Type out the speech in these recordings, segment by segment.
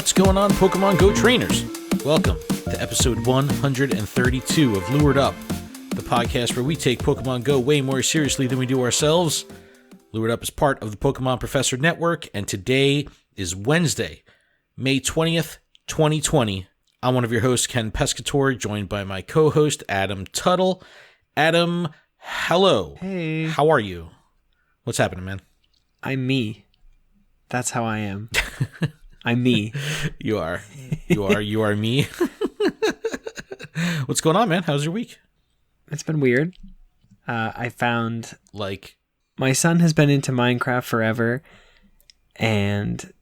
What's going on, Pokemon Go trainers? Welcome to episode 132 of Lured Up, the podcast where we take Pokemon Go way more seriously than we do ourselves. Lured Up is part of the Pokemon Professor Network, and today is Wednesday, May 20th, 2020. I'm one of your hosts, Ken Pescator, joined by my co-host, Adam Tuttle. Adam, hello. Hey. How are you? What's happening, man? I'm me. That's how I am. I'm me. You are me. What's going on, man? How's your week? It's been weird. I found... Like... My son has been into Minecraft forever. And,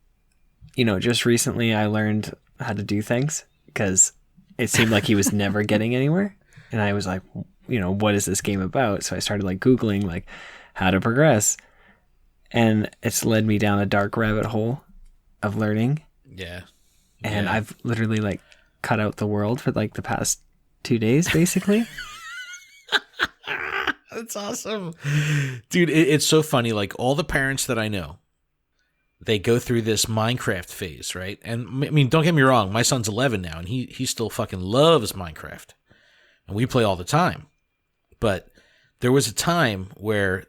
just recently I learned how to do things. Because it seemed like he was never getting anywhere. And I was like, what is this game about? So I started Googling how to progress. And it's led me down a dark rabbit hole of learning. Yeah. And I've literally cut out the world for the past 2 days, basically. That's awesome. Dude, it's so funny. All the parents that I know, they go through this Minecraft phase, right? And I mean, don't get me wrong, my son's 11 now, and he still fucking loves Minecraft. And we play all the time. But there was a time where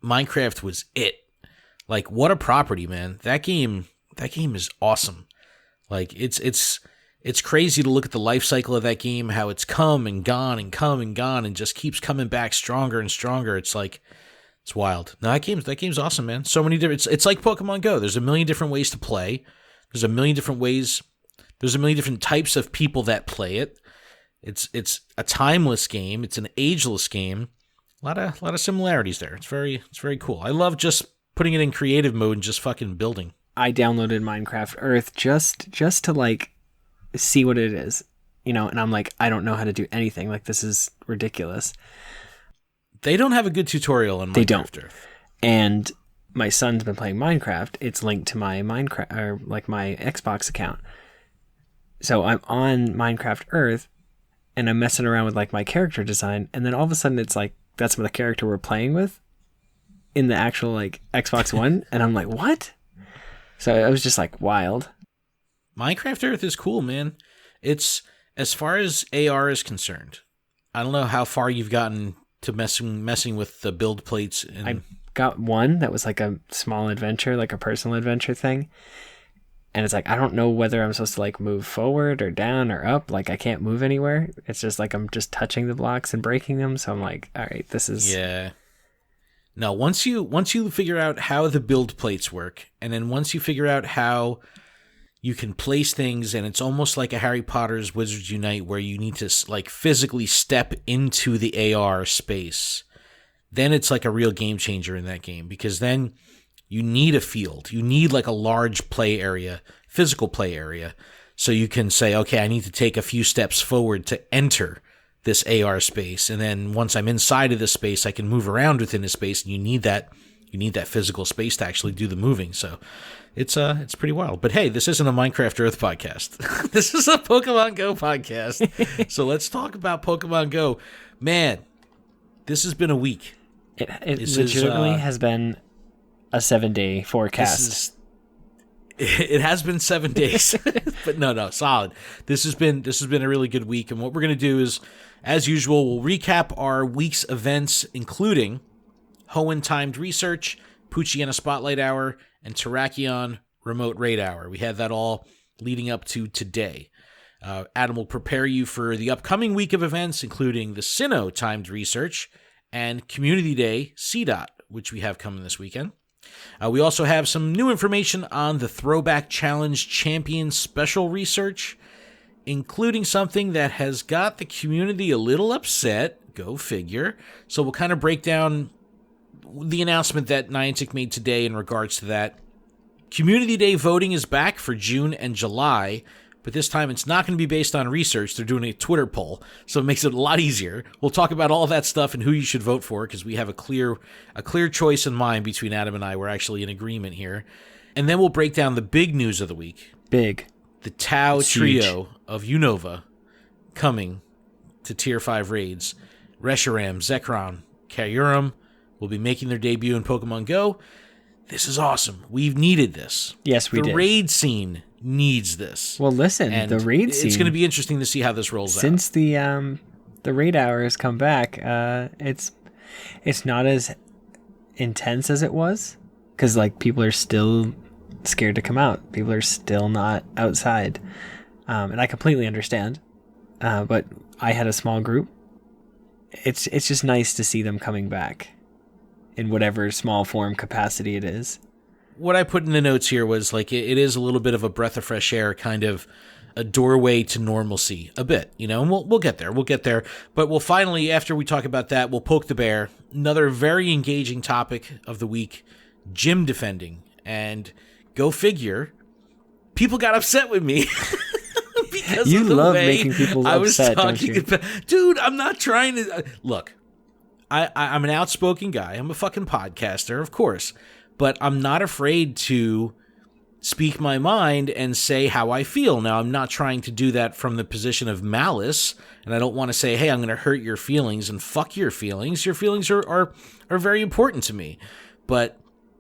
Minecraft was it. What a property, man. That game is awesome. It's crazy to look at the life cycle of that game, how it's come and gone and come and gone and just keeps coming back stronger and stronger. It's wild. No, that game's awesome, man. So many different, it's like Pokemon Go. There's a million different ways to play. There's a million different types of people that play it. It's a timeless game. It's an ageless game. A lot of similarities there. It's very cool. I love just putting it in creative mode and just fucking building. I downloaded Minecraft Earth just to see what it is, and I'm I don't know how to do anything. This is ridiculous. They don't have a good tutorial on Minecraft. They don't. Earth. And my son's been playing Minecraft. It's linked to my Minecraft or my Xbox account. So I'm on Minecraft Earth and I'm messing around with my character design, and then all of a sudden it's that's the character we're playing with in the actual Xbox One, and I'm what? So it was just wild. Minecraft Earth is cool, man. It's, as far as AR is concerned, I don't know how far you've gotten to messing with the build plates. And I got one that was a small adventure, a personal adventure thing. And it's I don't know whether I'm supposed to move forward or down or up. I can't move anywhere. It's just I'm just touching the blocks and breaking them. So I'm all right, this is... Yeah. No, once you figure out how the build plates work, and then once you figure out how you can place things, and it's almost like a Harry Potter's Wizards Unite where you need to physically step into the AR space, then it's a real game changer in that game, because then you need a field. You need a large play area, physical play area, so you can say, okay, I need to take a few steps forward to enter this AR space, and then once I'm inside of this space, I can move around within the space, and you need that physical space to actually do the moving. So it's pretty wild. But hey, this isn't a Minecraft Earth podcast. This is a Pokemon Go podcast. So let's talk about Pokemon Go. Man, this has been a week. It legitimately has been a 7-day forecast. It has been 7 days, but no, solid. This has been a really good week, and what we're going to do is, as usual, we'll recap our week's events, including Hoenn Timed Research, Poochyena Spotlight Hour, and Terrakion Remote Raid Hour. We had that all leading up to today. Adam will prepare you for the upcoming week of events, including the Sinnoh Timed Research and Community Day Seedot, which we have coming this weekend. We also have some new information on the Throwback Challenge Champion Special Research, including something that has got the community a little upset. Go figure. So we'll kind of break down the announcement that Niantic made today in regards to that. Community Day voting is back for June and July, but this time it's not going to be based on research. They're doing a Twitter poll, so it makes it a lot easier. We'll talk about all that stuff and who you should vote for, because we have a clear choice in mind between Adam and I. We're actually in agreement here. And then we'll break down the big news of the week. Big. The Tau trio of Unova coming to Tier 5 raids. Reshiram, Zekrom, Kyurem will be making their debut in Pokemon Go. This is awesome. We've needed this. Yes, we did. The raid scene needs this. Well, listen, And the raid scene, it's going to be interesting to see how this rolls out. Since the raid hours come back, it's not as intense as it was, because like people are still scared to come out. People are still not outside, and I completely understand. But I had a small group. It's just nice to see them coming back in whatever small form capacity it is. What I put in the notes here was like it is a little bit of a breath of fresh air, kind of a doorway to normalcy, a bit, you know, and we'll get there. We'll get there. But we'll finally, after we talk about that, we'll poke the bear. Another very engaging topic of the week, gym defending. And go figure, people got upset with me. Because you of the love way making people I was upset, talking don't you? about, dude, I'm not trying to look. I'm an outspoken guy. I'm a fucking podcaster, of course, but I'm not afraid to speak my mind and say how I feel. Now, I'm not trying to do that from the position of malice, and I don't want to say, hey, I'm going to hurt your feelings and fuck your feelings. Your feelings are very important to me, but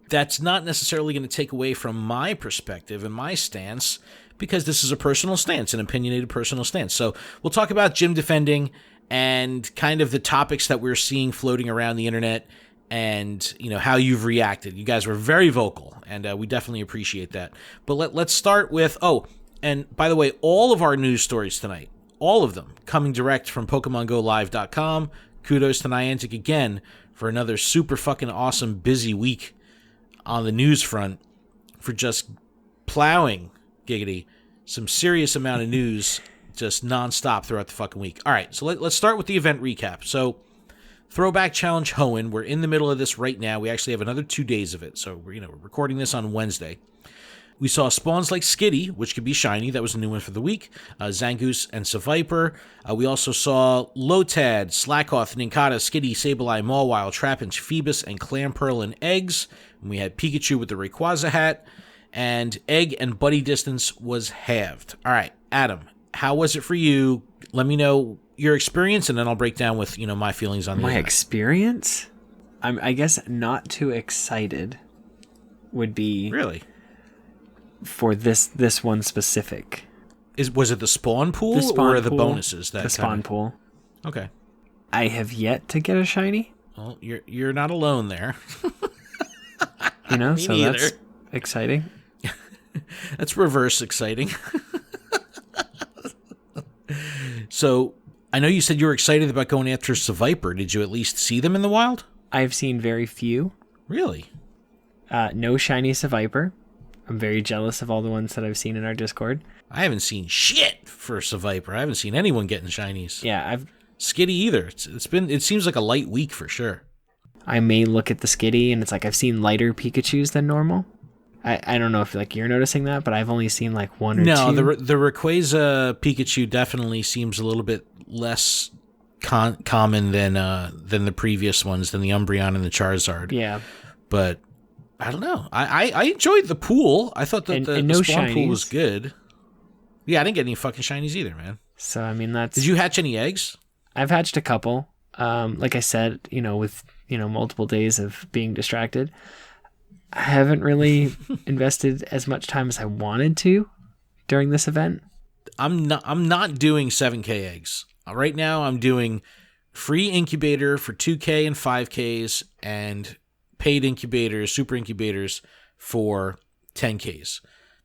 that's not necessarily going to take away from my perspective and my stance, because this is a personal stance, an opinionated personal stance. So we'll talk about gym defending and kind of the topics that we're seeing floating around the internet, and you know how you've reacted. You guys were very vocal, and we definitely appreciate that. But let's start with, and by the way, all of our news stories tonight, all of them coming direct from PokemonGoLive.com. Kudos to Niantic again for another super fucking awesome busy week on the news front, for just plowing, giggity, some serious amount of news just nonstop throughout the fucking week. All right, so let's start with the event recap. So Throwback Challenge Hoenn, we're in the middle of this right now. We actually have another 2 days of it, so we're recording this on Wednesday. We saw spawns like Skitty, which could be shiny. That was a new one for the week. Zangoose and Seviper. We also saw Lotad, Slackoth, Nincada, Skitty, Sableye, Mawile, Trapinch, Phoebus, and Clamperl and eggs. And we had Pikachu with the Rayquaza hat. And egg and buddy distance was halved. All right, Adam, how was it for you? Let me know your experience, and then I'll break down with my feelings on the event. Experience? I guess not too excited would be really for this one specific. Was it the spawn pool or the bonuses? The spawn pool. Okay. I have yet to get a shiny. Well, you're not alone there. Me so neither. That's exciting. That's reverse exciting. So, I know you said you were excited about going after Seviper. Did you at least see them in the wild? I've seen very few. Really? No shiny Seviper. I'm very jealous of all the ones that I've seen in our Discord. I haven't seen shit for Seviper. I haven't seen anyone getting shinies. Yeah, Skitty either. It seems like a light week for sure. I may look at the Skitty and it's like I've seen lighter Pikachus than normal. I don't know if you're noticing that, but I've only seen one or two. No, the Rayquaza Pikachu definitely seems a little bit less common than the previous ones, than the Umbreon and the Charizard. Yeah, but I don't know. I enjoyed the pool. I thought that the spawn pool was good. Yeah, I didn't get any fucking shinies either, man. So that's. Did you hatch any eggs? I've hatched a couple. Like I said, with multiple days of being distracted, I haven't really invested as much time as I wanted to during this event. I'm not doing 7K eggs. Right now I'm doing free incubator for 2K and 5Ks, and paid incubators, super incubators for 10Ks.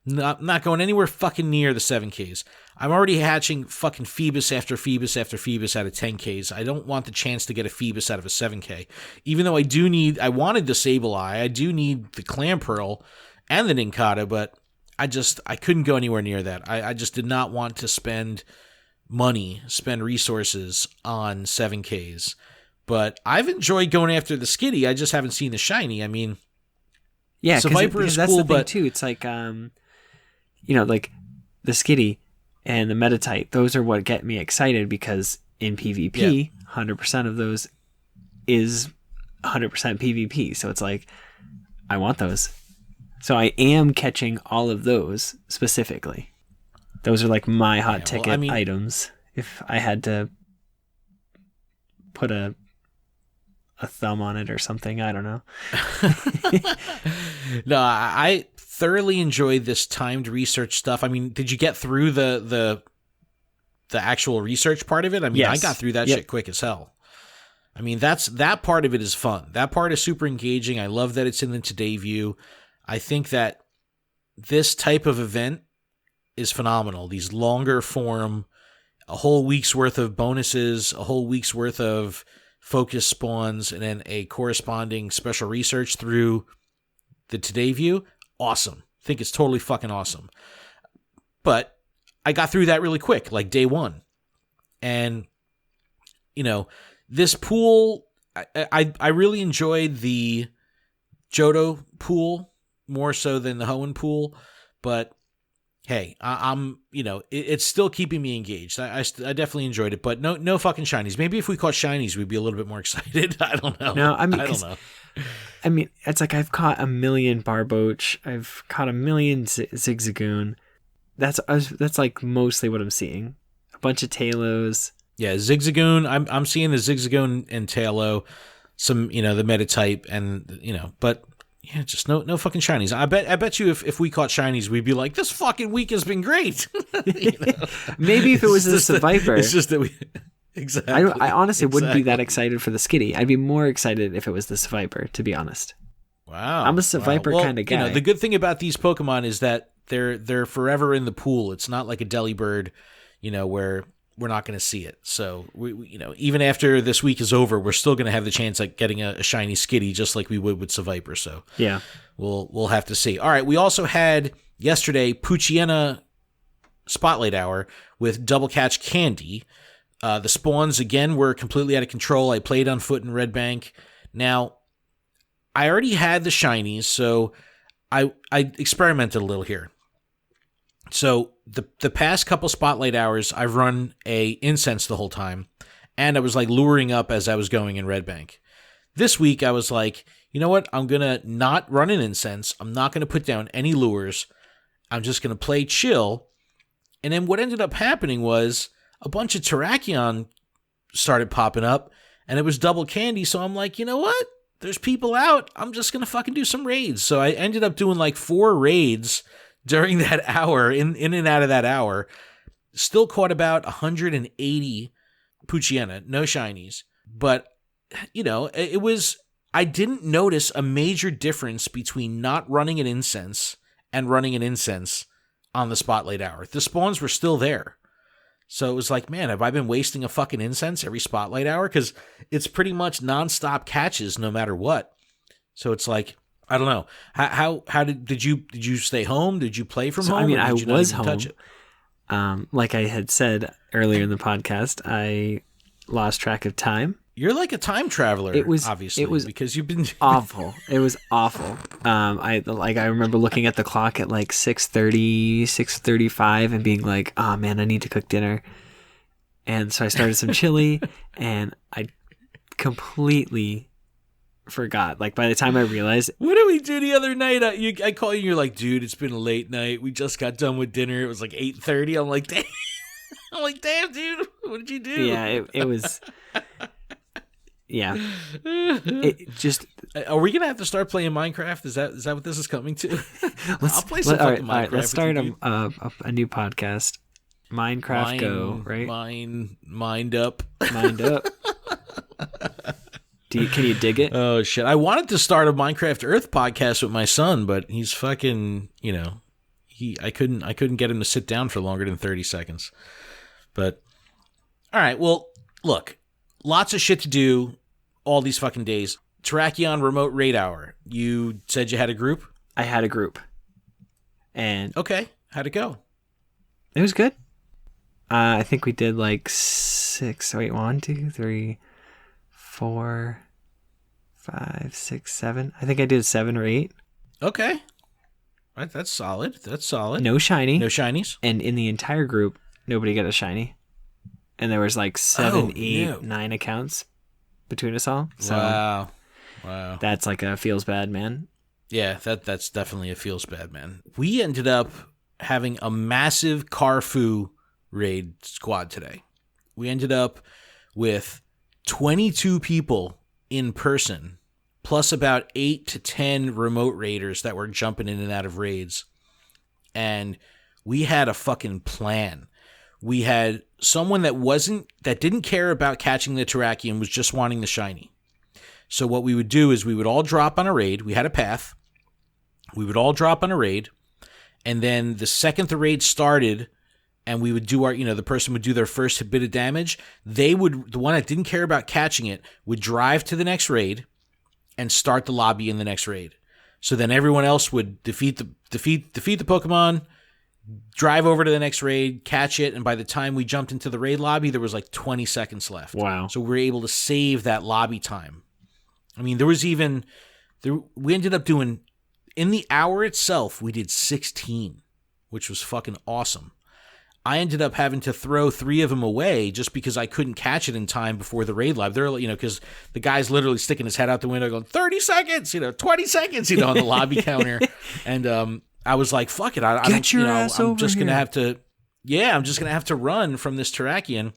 Not going anywhere fucking near the 7Ks. I'm already hatching fucking Phoebus after Phoebus after Phoebus out of 10Ks. I don't want the chance to get a Phoebus out of a 7K. Even though I wanted the Sableye, I do need the Clamperl and the Nincada, but I couldn't go anywhere near that. I just did not want to spend resources on 7Ks. But I've enjoyed going after the Skitty. I just haven't seen the shiny. I mean, yeah, Seviper is that's cool, the thing but too. It's like the Skitty and the Metatite, those are what get me excited, because in PvP, 100% of those is 100% PvP. So it's like, I want those. So I am catching all of those specifically. Those are my hot ticket items. If I had to put a thumb on it or something, I don't know. No, thoroughly enjoyed this timed research stuff. I mean, did you get through the actual research part of it? I mean, Yes. I got through that shit quick as hell. I mean, that part of it is fun. That part is super engaging. I love that it's in the Today view. I think that this type of event is phenomenal. These longer form, a whole week's worth of bonuses, a whole week's worth of focus spawns, and then a corresponding special research through the Today view. Awesome. I think it's totally fucking awesome. But I got through that really quick, like day one. And, you know, this pool, I really enjoyed the Johto pool more so than the Hoenn pool. But hey, I'm you know, it's still keeping me engaged. I definitely enjoyed it, but no fucking shinies. Maybe if we caught shinies, we'd be a little bit more excited. I don't know. No, I mean, I don't know. I mean, it's like I've caught a million Barboach. I've caught a million Zigzagoon. That's like mostly what I'm seeing. A bunch of Talos. Yeah, Zigzagoon. I'm seeing the Zigzagoon and Talo, some, you know, the meta type, and, you know, but yeah, just no fucking shinies. I bet you if we caught shinies, we'd be like, this fucking week has been great. You know? Maybe if it was the Viper. It's just that we exactly. I honestly wouldn't be that excited for the Skitty. I'd be more excited if it was the Viper, to be honest. Wow, I'm a Viper kind of guy. You know, the good thing about these Pokemon is that they're forever in the pool. It's not like a Delibird, you know, where we're not going to see it. So we, you know, even after this week is over, we're still going to have the chance at getting a shiny Skitty, just like we would with Viper. So yeah, we'll have to see. All right, we also had yesterday Poochyena Spotlight Hour with Double Catch Candy. The spawns again were completely out of control. I played on foot in Red Bank. Now, I already had the shinies, so I experimented a little here. So the past couple Spotlight Hours, I've run a incense the whole time, and I was like luring up as I was going in Red Bank. This week, I was like, you know what? I'm going to not run an incense. I'm not going to put down any lures. I'm just going to play chill. And then what ended up happening was a bunch of Terrakion started popping up, and it was double candy. So I'm like, you know what? There's people out. I'm just going to fucking do some raids. So I ended up doing like 4 raids during that hour, in and out of that hour. Still caught about 180 Poochyena, no shinies. But, you know, I didn't notice a major difference between not running an incense and running an incense on the Spotlight Hour. The spawns were still there. So it was like, man, have I been wasting a fucking incense every Spotlight Hour? Because it's pretty much nonstop catches no matter what. So it's like, I don't know. How did you stay home? Did you play from home? I mean, I was home. Touch it? Like I had said earlier in the podcast, I lost track of time. You're like a time traveler. Obviously, because you've been awful. It was awful. I remember looking at the clock at like 6:30, 6:35, and being like, "Oh man, I need to cook dinner." And so I started some chili, and I completely forgot. Like by the time I realized, what did we do the other night? I call you and you're like, dude, it's been a late night. We just got done with dinner. It was like 8:30. I'm like, damn, dude, what did you do? Yeah, it was. Yeah, it just. Are we gonna have to start playing Minecraft? Is that what this is coming to? I'll play some fucking Minecraft. All right, let's start a new podcast. Minecraft Go, right? Mind up. Can you dig it? Oh shit! I wanted to start a Minecraft Earth podcast with my son, but he's fucking, you know, I couldn't get him to sit down for longer than 30 seconds. But all right, well, look, lots of shit to do all these fucking days. Terrakion remote raid hour. You said you had a group? I had a group. And okay, how'd it go? It was good. I think we did like 1, 2, 3, 4, 5, 6, 7. I think I did 7 or 8. Okay. Right, that's solid. No shinies. And in the entire group, nobody got a shiny. And there was like 7, 8, 9 accounts between us all. So wow. That's like a feels bad, man. Yeah, that's definitely a feels bad, man. We ended up having a massive Carfu raid squad today. We ended up with 22 people in person plus about 8 to 10 remote raiders that were jumping in and out of raids. And we had a fucking plan. We had someone that didn't care about catching the Terrakion, was just wanting the shiny. So what we would do is we would all drop on a raid. We had a path. We would all drop on a raid. And then the second the raid started, and we would do our, the person would do their first bit of damage, the one that didn't care about catching it would drive to the next raid and start the lobby in the next raid. So then everyone else would defeat the Pokemon, drive over to the next raid, catch it, and by the time we jumped into the raid lobby, there was like 20 seconds left. Wow. So we were able to save that lobby time. I mean, we ended up doing, in the hour itself, we did 16, which was fucking awesome. I ended up having to throw 3 of them away just because I couldn't catch it in time before the raid live. They're, because the guy's literally sticking his head out the window going, 30 seconds, 20 seconds, on the lobby counter. And I was like, fuck it. I'm just going to have to, I'm just going to have to run from this Terrakion.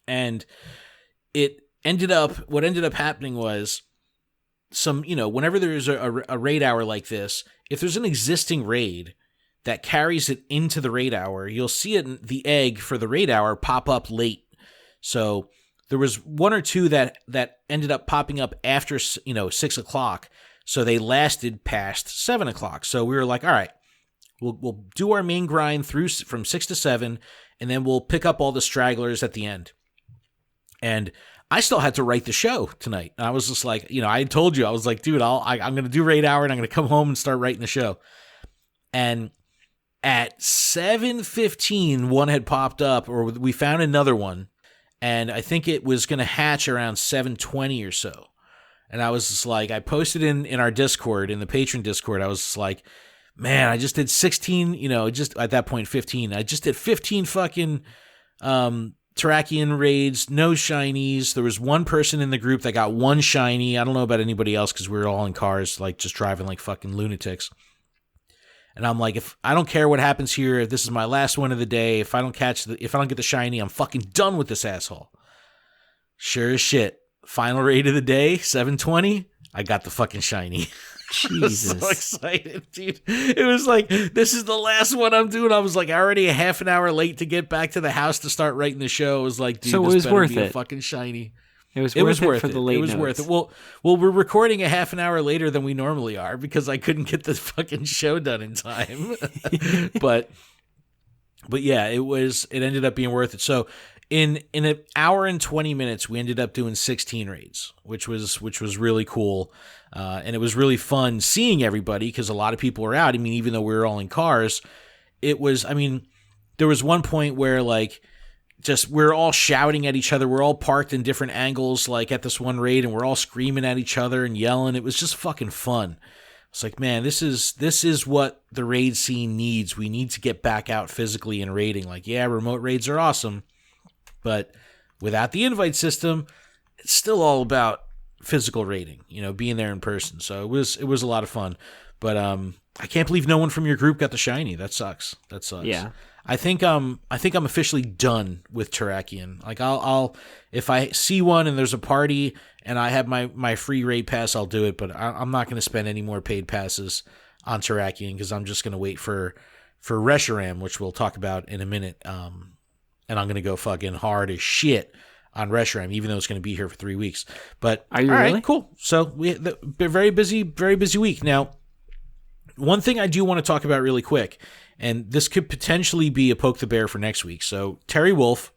And what ended up happening was whenever there's a raid hour like this, if there's an existing raid that carries it into the raid hour, you'll see the egg for the raid hour pop up late. So there was 1 or 2 that ended up popping up after 6 o'clock. So they lasted past 7 o'clock. So we were like, all right, we'll do our main grind from 6 to 7, and then we'll pick up all the stragglers at the end. And I still had to write the show tonight. And I was just like, I had told you, I was like, dude, I'm going to do raid hour and I'm going to come home and start writing the show. And at 7:15, one had popped up, or we found another one, and I think it was going to hatch around 7:20 or so. And I was just like, I posted in our Discord, in the patron Discord, I was just like, man, I just did 16, just at that point 15. I just did 15 fucking Terrakion raids, no shinies. There was one person in the group that got 1 shiny. I don't know about anybody else because we were all in cars, like just driving like fucking lunatics. And I'm like, if I don't care what happens here, if this is my last one of the day, if I don't get the shiny, I'm fucking done with this asshole. Sure as shit. Final raid of the day, 7:20. I got the fucking shiny. Jesus. I was so excited, dude. It was like, this is the last one I'm doing. I was like already a half an hour late to get back to the house to start writing the show. It was like, dude, so this better worth be it. A fucking shiny. It was worth it for the late It was notes. worth it. Well, we're recording a half an hour later than we normally are because I couldn't get the fucking show done in time. but yeah, it ended up being worth it. So in an hour and 20 minutes, we ended up doing 16 raids, which was really cool. And it was really fun seeing everybody because a lot of people were out. I mean, even though we were all in cars, there was one point where like, we're all shouting at each other. We're all parked in different angles, like at this one raid, and we're all screaming at each other and yelling. It was just fucking fun. It's like, man, this is what the raid scene needs. We need to get back out physically and raiding. Like, yeah, remote raids are awesome, but without the invite system, it's still all about physical raiding, being there in person. So it was a lot of fun. But I can't believe no one from your group got the shiny. That sucks. Yeah. I think I'm officially done with Terrakion. Like I'll if I see one and there's a party and I have my free raid pass, I'll do it. But I'm not going to spend any more paid passes on Terrakion because I'm just going to wait for Reshiram, which we'll talk about in a minute. And I'm going to go fucking hard as shit on Reshiram, even though it's going to be here for 3 weeks. But are you all really? Right, cool. So we very busy week now. One thing I do want to talk about really quick, and this could potentially be a poke the bear for next week. So Terry Wolf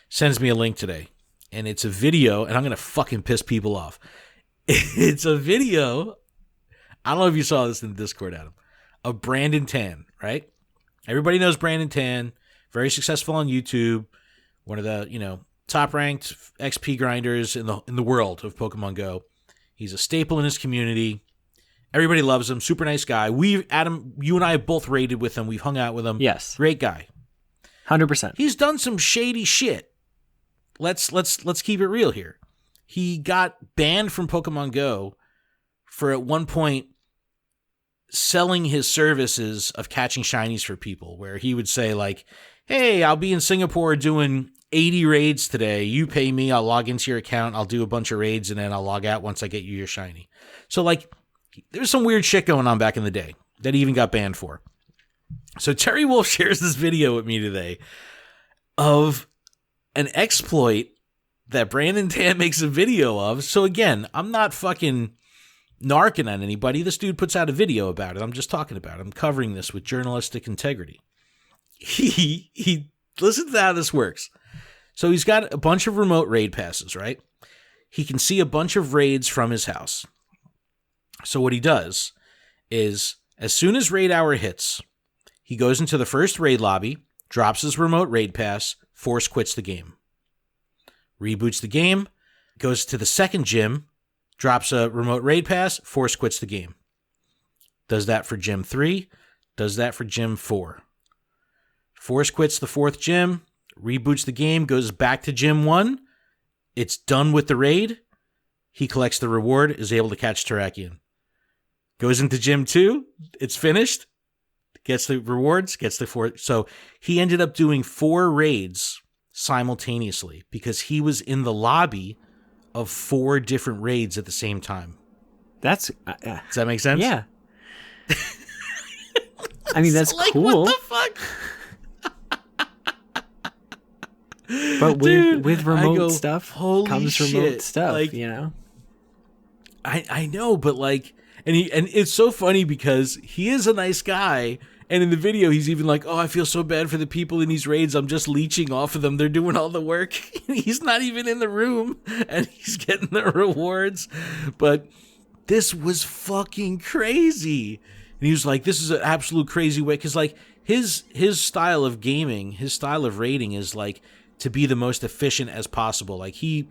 sends me a link today, and it's a video, and I'm going to fucking piss people off. It's a video, I don't know if you saw this in the Discord, Adam, of Brandon Tan, right? Everybody knows Brandon Tan, very successful on YouTube, one of the, top-ranked XP grinders in the world of Pokemon Go. He's a staple in his community. Everybody loves him. Super nice guy. Adam, you and I have both raided with him. We've hung out with him. Yes. Great guy. 100%. He's done some shady shit. Let's keep it real here. He got banned from Pokemon Go for at one point selling his services of catching shinies for people, where he would say like, hey, I'll be in Singapore doing 80 raids today. You pay me, I'll log into your account, I'll do a bunch of raids, and then I'll log out once I get you your shiny. So, like, there's some weird shit going on back in the day that he even got banned for. So Terry Wolf shares this video with me today of an exploit that Brandon Tan makes a video of. So again, I'm not fucking narking on anybody. This dude puts out a video about it. I'm just talking about it. I'm covering this with journalistic integrity. He listen to how this works. So he's got a bunch of remote raid passes, right? He can see a bunch of raids from his house. So what he does is, as soon as raid hour hits, he goes into the first raid lobby, drops his remote raid pass, force quits the game. Reboots the game, goes to the second gym, drops a remote raid pass, force quits the game. Does that for gym 3, does that for gym 4. Force quits the fourth gym, reboots the game, goes back to gym 1. It's done with the raid. He collects the reward, is able to catch Terrakion. Goes into gym 2, it's finished, gets the rewards, gets the 4. So he ended up doing 4 raids simultaneously because he was in the lobby of 4 different raids at the same time. That's does that make sense? Yeah. I mean, that's like, cool. What the fuck? But Dude, with remote stuff holy comes shit. remote stuff, like, you know? I know, but like, and it's so funny because he is a nice guy. And in the video, he's even like, oh, I feel so bad for the people in these raids. I'm just leeching off of them. They're doing all the work. He's not even in the room, and he's getting the rewards. But this was fucking crazy. And he was like, this is an absolute crazy way. Because, like, his style of gaming, his style of raiding is, like, to be the most efficient as possible. Like, he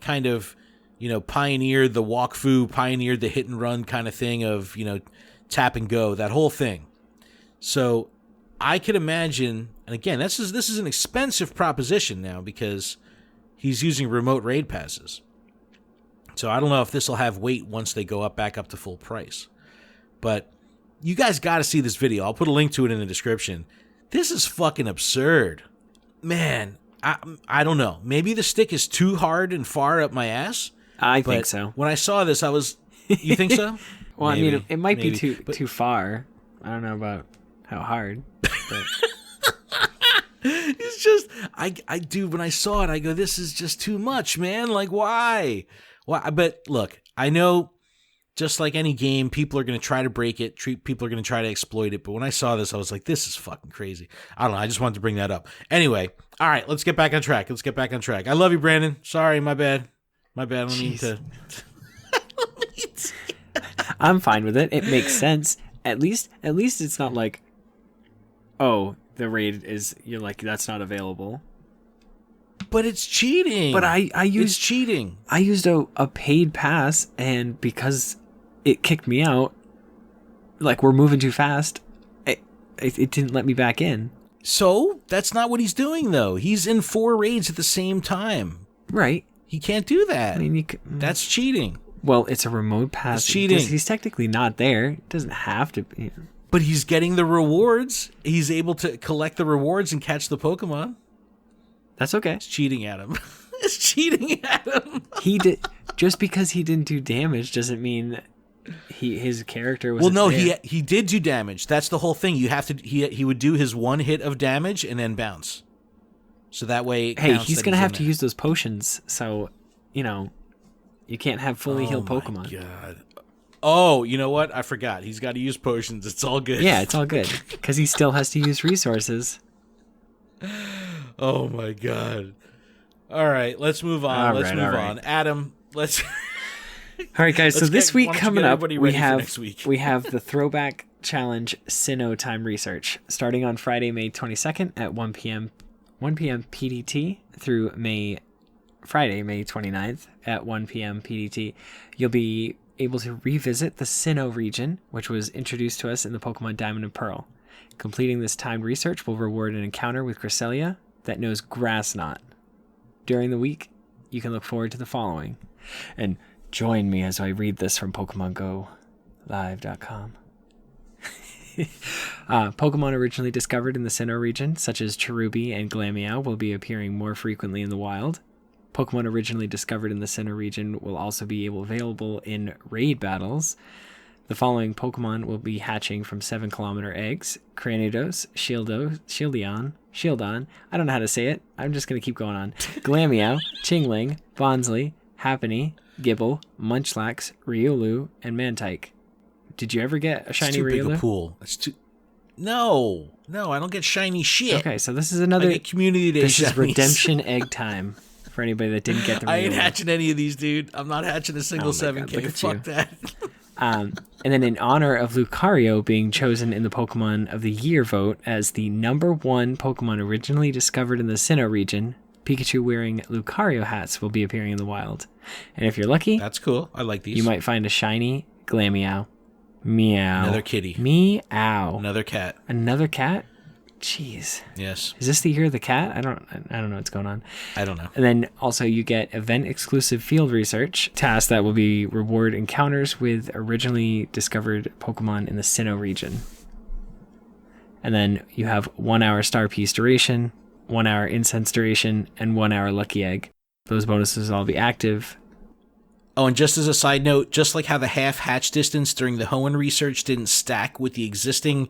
kind of, you know, pioneered the walk fu, pioneered the hit and run kind of thing of, you know, tap and go, that whole thing. So I could imagine, and again, this is an expensive proposition now because he's using remote raid passes. So I don't know if this will have weight once they go back up to full price. But you guys got to see this video. I'll put a link to it in the description. This is fucking absurd. Man, I don't know. Maybe the stick is too hard and far up my ass. I think so. When I saw this, I was... You think so? Well, maybe, I mean, it might be too far. I don't know about how hard. But. It's just, I do, when I saw it, I go, this is just too much, man. Like, why? But look, I know, just like any game, people are going to try to break it. People are going to try to exploit it. But when I saw this, I was like, this is fucking crazy. I don't know. I just wanted to bring that up. Anyway, all right, let's get back on track. I love you, Brandon. Sorry, my bad. I don't mean to. I'm fine with it. It makes sense. At least it's not like, oh, the raid is, you're like, that's not available. But it's cheating. But it's cheating. I used a paid pass, and because it kicked me out, like, we're moving too fast, it didn't let me back in. So that's not what he's doing, though. He's in 4 raids at the same time. Right. He can't do that. I mean, that's cheating. Well, it's a remote pass. It's cheating. He's technically not there. It doesn't have to be. But he's getting the rewards. He's able to collect the rewards and catch the Pokemon. That's okay. It's cheating at him. It's cheating at him. He did, just because he didn't do damage doesn't mean his character was. Well, no, there. he did do damage. That's the whole thing. You have to. He would do his 1 hit of damage and then bounce. So that way, it counts he's that gonna have in to use those potions. So, you know, you can't have fully healed Pokemon. Oh my god. Oh, you know what? I forgot. He's got to use potions. It's all good. Yeah, it's all good because he still has to use resources. Oh my god. All right, let's move on. Let's move on. Adam, let's. All right, guys. So this week coming up, we have the Throwback Challenge Sinnoh Timed Research starting on Friday, May 22nd at 1 p.m. PDT through Friday, May 29th at 1 p.m. PDT. You'll be able to revisit the Sinnoh region, which was introduced to us in the Pokemon Diamond and Pearl. Completing this timed research will reward an encounter with Cresselia that knows Grass Knot. During the week, you can look forward to the following. And join me as I read this from PokemonGoLive.com. Pokemon originally discovered in the Sinnoh region, such as Cherubi and Glameow, will be appearing more frequently in the wild. Pokemon originally discovered in the Sinnoh region will also be available in raid battles. The following Pokemon will be hatching from 7-kilometer eggs: Cranidos, Shieldon, I don't know how to say it, I'm just going to keep going on, Glameow, Chingling, Bonsly, Happiny, Gibble, Munchlax, Riolu, and Mantike. Did you ever get a shiny Riolu? It's too big a pool. No, I don't get shiny shit. Okay, so this is another... I get Community Day This shinies. is redemption egg time for anybody that didn't get the Riolu. I ain't hatching any of these, dude. I'm not hatching a single 7K. Fuck that. And then in honor of Lucario being chosen in the Pokemon of the Year vote as the number 1 Pokemon originally discovered in the Sinnoh region, Pikachu wearing Lucario hats will be appearing in the wild. And if you're lucky... That's cool. I like these. You might find a shiny Glameow. Meow. Another kitty. Meow. Another cat. Another cat? Jeez. Yes. Is this the year of the cat? I don't know what's going on. I don't know. And then also you get event-exclusive field research tasks that will be reward encounters with originally discovered Pokemon in the Sinnoh region. And then you have 1 hour Star Piece duration, 1 hour Incense duration, and 1 hour Lucky Egg. Those bonuses will all be active. Oh, and just as a side note, just like how the half-hatch distance during the Hoenn research didn't stack with the existing,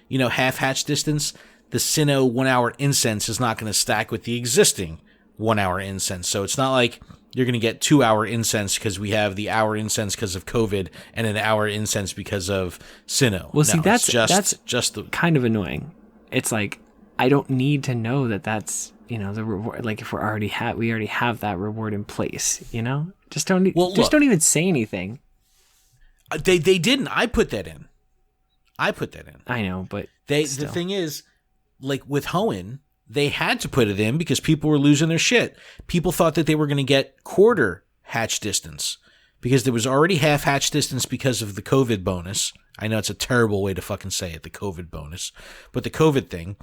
half-hatch distance, the Sinnoh 1 hour Incense is not going to stack with the existing 1 hour Incense. So it's not like you're going to get 2 hour Incense because we have the hour Incense because of COVID and an hour Incense because of Sinnoh. Well, see, that's just the kind of annoying. It's like, I don't need to know that's, the reward. Like if we already have that reward in place, Just don't even say anything. They didn't. I put that in. I know, but the thing is, like with Hoenn, they had to put it in because people were losing their shit. People thought that they were going to get quarter hatch distance because there was already half hatch distance because of the COVID bonus. I know it's a terrible way to fucking say it, the COVID bonus, but the COVID thing.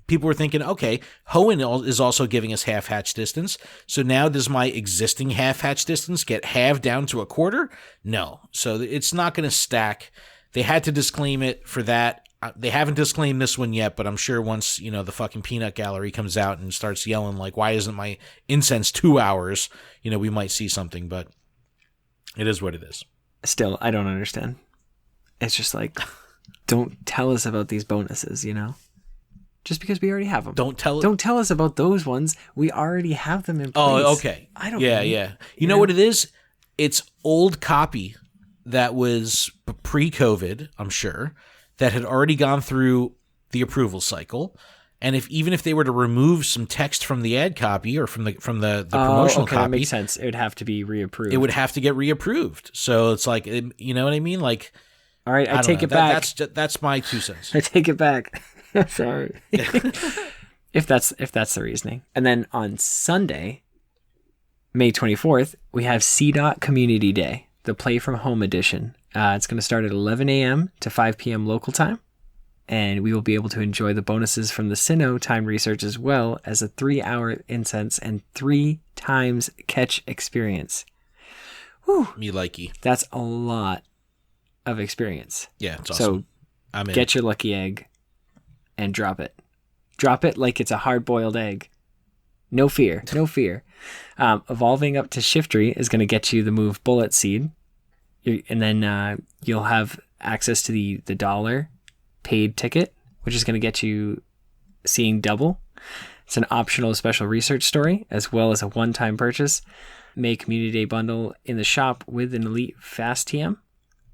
People were thinking, okay, Hoenn is also giving us half hatch distance. So now does my existing half hatch distance get halved down to a quarter? No. So it's not going to stack. They had to disclaim it for that. They haven't disclaimed this one yet, but I'm sure once, the fucking peanut gallery comes out and starts yelling like, why isn't my incense 2 hours? We might see something, but it is what it is. Still, I don't understand. It's just like, don't tell us about these bonuses, Just because we already have them. Don't tell us about those ones. We already have them in place. Oh, okay. I don't know. Yeah. You know what it is? It's old copy that was pre-COVID, I'm sure, that had already gone through the approval cycle. And even if they were to remove some text from the ad copy or from the promotional copy, that makes sense. It would have to be reapproved. It would have to get reapproved. So it's like, you know what I mean? Like, all right, I take it back. That's my 2 cents. I take it back. Sorry. if that's the reasoning. And then on Sunday, May 24th, we have Seedot Community Day, the Play from Home edition. It's going to start at 11 a.m. to 5 p.m. local time, and we will be able to enjoy the bonuses from the Sinnoh Timed Research as well as a 3-hour Incense and 3 times catch experience. Whew. Me likey. That's a lot of experience. Yeah, it's awesome. So get your lucky egg and drop it. Drop it like it's a hard-boiled egg. No fear. Evolving up to Shiftry is going to get you the move Bullet Seed. And then you'll have access to the $1 paid ticket, which is going to get you Seeing Double. It's an optional special research story, as well as a one-time purchase. May Community Day bundle in the shop with an Elite Fast TM.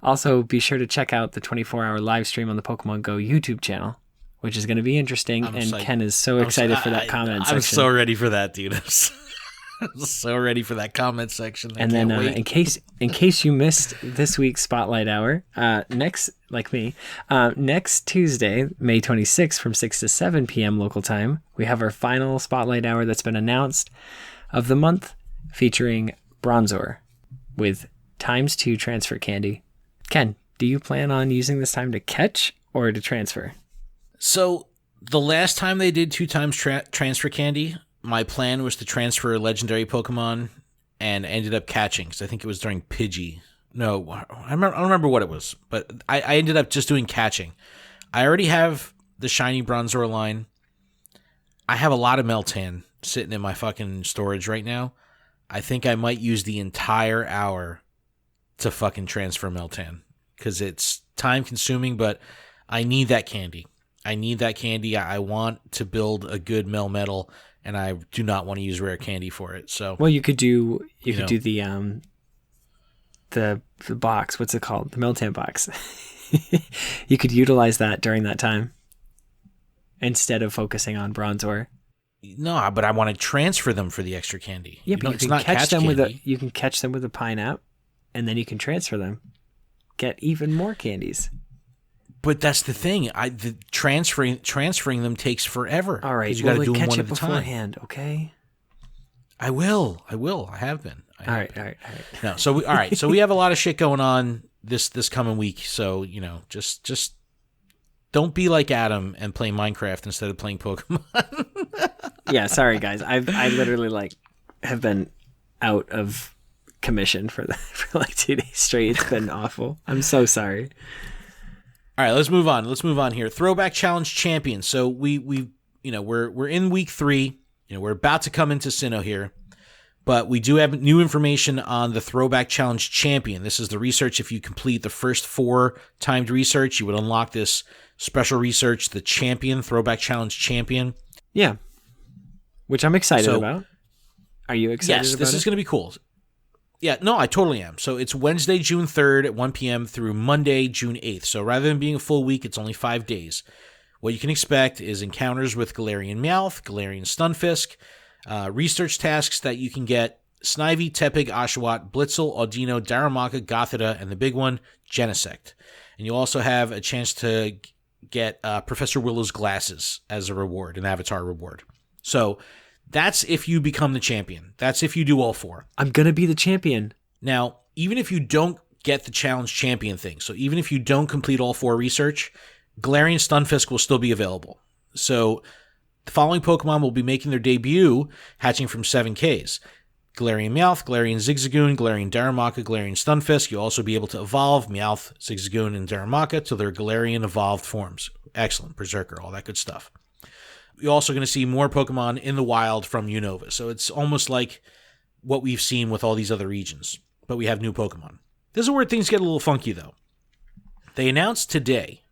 Also, be sure to check out the 24-hour live stream on the Pokemon Go YouTube channel, which is going to be interesting. Ken is so excited for that comment section. I'm so ready for that, dude. I'm so ready for that comment section. And then in case you missed this week's Spotlight Hour, next Tuesday, May 26th from 6 to 7 p.m. local time, we have our final Spotlight Hour that's been announced of the month, featuring Bronzor with ×2 transfer candy. Ken, do you plan on using this time to catch or to transfer? So the last time they did 2 times transfer candy, my plan was to transfer a legendary Pokemon and ended up catching, because I think it was during Pidgey. No, I don't remember what it was, but I ended up just doing catching. I already have the shiny Bronzor line. I have a lot of Meltan sitting in my fucking storage right now. I think I might use the entire hour to fucking transfer Meltan because it's time consuming, but I need that candy. I want to build a good Melmetal, and I do not want to use rare candy for it. So, well, you could do the box. What's it called? The Meltan box. You could utilize that during that time instead of focusing on Bronzor. No, but I want to transfer them for the extra candy. Yeah, but you can catch them with a pineapple, and then you can transfer them. Get even more candies. But that's the thing. Transferring them takes forever. All right, you got to do them catch one it at a time. beforehand, okay? I will. I have been. All right. No, so we have a lot of shit going on this coming week. So just don't be like Adam and play Minecraft instead of playing Pokemon. Yeah, sorry guys. I literally have been out of commission for 2 days straight. It's been awful. I'm so sorry. All right, let's move on here. Throwback Challenge Champion. So we're in week 3. We're about to come into Sinnoh here, but we do have new information on the Throwback Challenge Champion. This is the research. If you complete the first 4 timed research, you would unlock this special research, the Champion, Throwback Challenge Champion. Yeah, which I'm excited about. Are you excited about it? Yes, this is going to be cool. Yeah, no, I totally am. So it's Wednesday, June 3rd at 1 p.m. through Monday, June 8th. So rather than being a full week, it's only 5 days. What you can expect is encounters with Galarian Meowth, Galarian Stunfisk, research tasks that you can get Snivy, Tepig, Oshawott, Blitzel, Audino, Darumaka, Gothita, and the big one, Genesect. And you also have a chance to get Professor Willow's glasses as a reward, an avatar reward. So that's if you become the champion. That's if you do all 4. I'm going to be the champion. Now, even if you don't get the challenge champion thing, so even if you don't complete all 4 research, Galarian Stunfisk will still be available. So the following Pokemon will be making their debut, hatching from 7Ks. Galarian Meowth, Galarian Zigzagoon, Galarian Darumaka, Galarian Stunfisk. You'll also be able to evolve Meowth, Zigzagoon, and Darumaka to their Galarian evolved forms. Excellent. Berserker, all that good stuff. You're also going to see more Pokemon in the wild from Unova. So it's almost like what we've seen with all these other regions, but we have new Pokemon. This is where things get a little funky, though. They announced today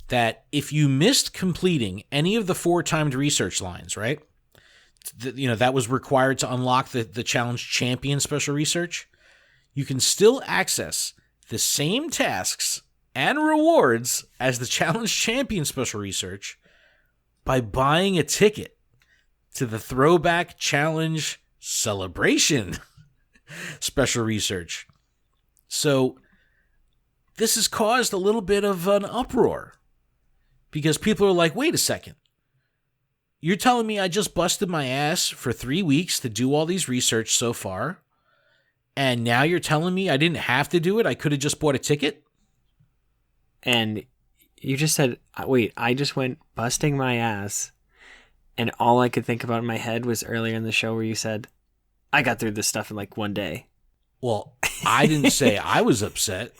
that if you missed completing any of the 4 timed research lines, right? That was required to unlock the Challenge Champion special research. You can still access the same tasks and rewards as the Challenge Champion special research by buying a ticket to the Throwback Challenge Celebration special research. So this has caused a little bit of an uproar because people are like, wait a second. You're telling me I just busted my ass for 3 weeks to do all these research so far, and now you're telling me I didn't have to do it? I could have just bought a ticket? And you just said, wait, I just went busting my ass, and all I could think about in my head was earlier in the show where you said, I got through this stuff in 1 day. Well, I didn't say I was upset.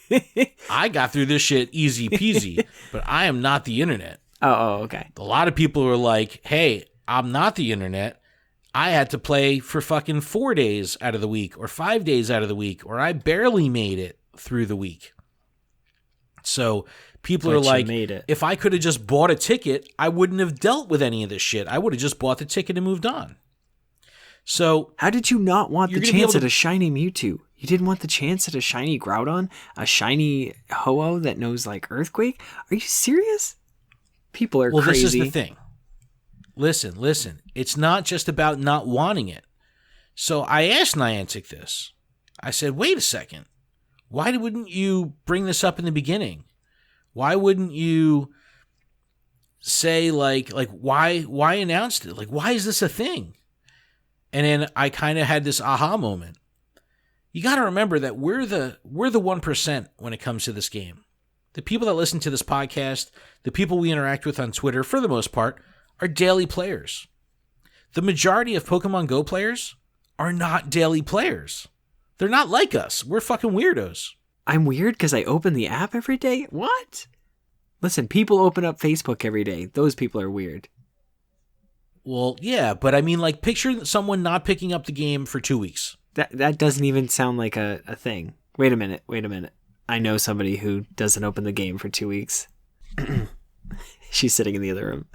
I got through this shit easy peasy, but I am not the internet. Oh, okay. A lot of people are like, hey, I'm not the internet. I had to play for fucking 4 days out of the week or 5 days out of the week, or I barely made it through the week. So people are like, if I could have just bought a ticket, I wouldn't have dealt with any of this shit. I would have just bought the ticket and moved on. So how did you not want the chance at a shiny Mewtwo? You didn't want the chance at a shiny Groudon? A shiny Ho-Oh that knows Earthquake? Are you serious? People are crazy. Well, this is the thing. Listen. It's not just about not wanting it. So I asked Niantic this. I said, wait a second. Why wouldn't you bring this up in the beginning? Why wouldn't you say, why announced it? Why is this a thing? And then I kind of had this aha moment. You got to remember that we're the 1% when it comes to this game. The people that listen to this podcast, the people we interact with on Twitter, for the most part, are daily players. The majority of Pokemon Go players are not daily players. They're not like us. We're fucking weirdos. I'm weird because I open the app every day? What? Listen, people open up Facebook every day. Those people are weird. Well, yeah, but I mean, like, picture someone not picking up the game for 2 weeks. That doesn't even sound like a thing. Wait a minute. I know somebody who doesn't open the game for 2 weeks. She's sitting in the other room.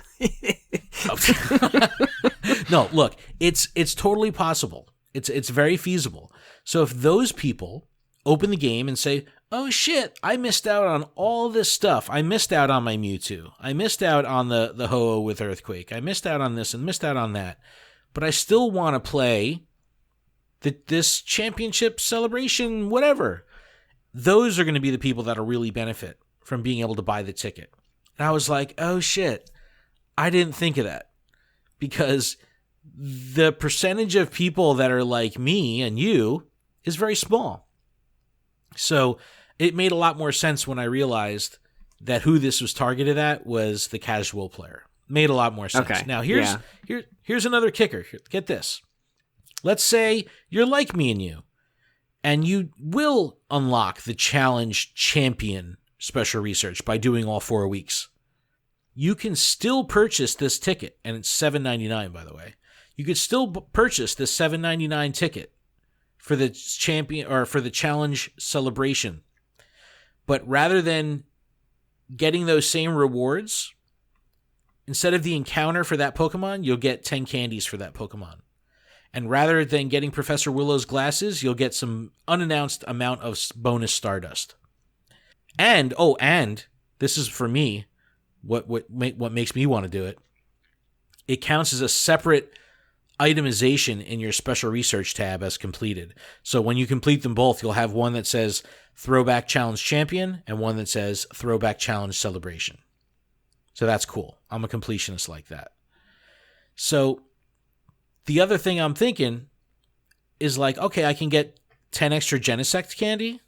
No, look, it's totally possible. It's very feasible. So if those people open the game and say, oh shit, I missed out on all this stuff. I missed out on my Mewtwo. I missed out on the Ho-Oh with Earthquake. I missed out on this and missed out on that. But I still want to play this championship celebration, whatever. Those are going to be the people that'll really benefit from being able to buy the ticket. And I was like, oh shit, I didn't think of that. Because the percentage of people that are like me and you is very small. So it made a lot more sense when I realized that who this was targeted at was the casual player. Made a lot more sense. Okay. Now here's another kicker. Get this. Let's say you're like me and you will unlock the challenge champion special research by doing all 4 weeks. You can still purchase this ticket, and it's $7.99, by the way. You could still purchase this $7.99 ticket for the champion or for the challenge celebration. But rather than getting those same rewards, instead of the encounter for that Pokemon, you'll get 10 candies for that Pokemon. And rather than getting Professor Willow's glasses, you'll get some unannounced amount of bonus Stardust. And this is for me, what makes me want to do it. It counts as a separate itemization in your special research tab as completed. So when you complete them both, you'll have one that says Throwback Challenge Champion and one that says Throwback Challenge Celebration. So that's cool. I'm a completionist like that. So the other thing I'm thinking is like, okay, I can get 10 extra Genesect candy,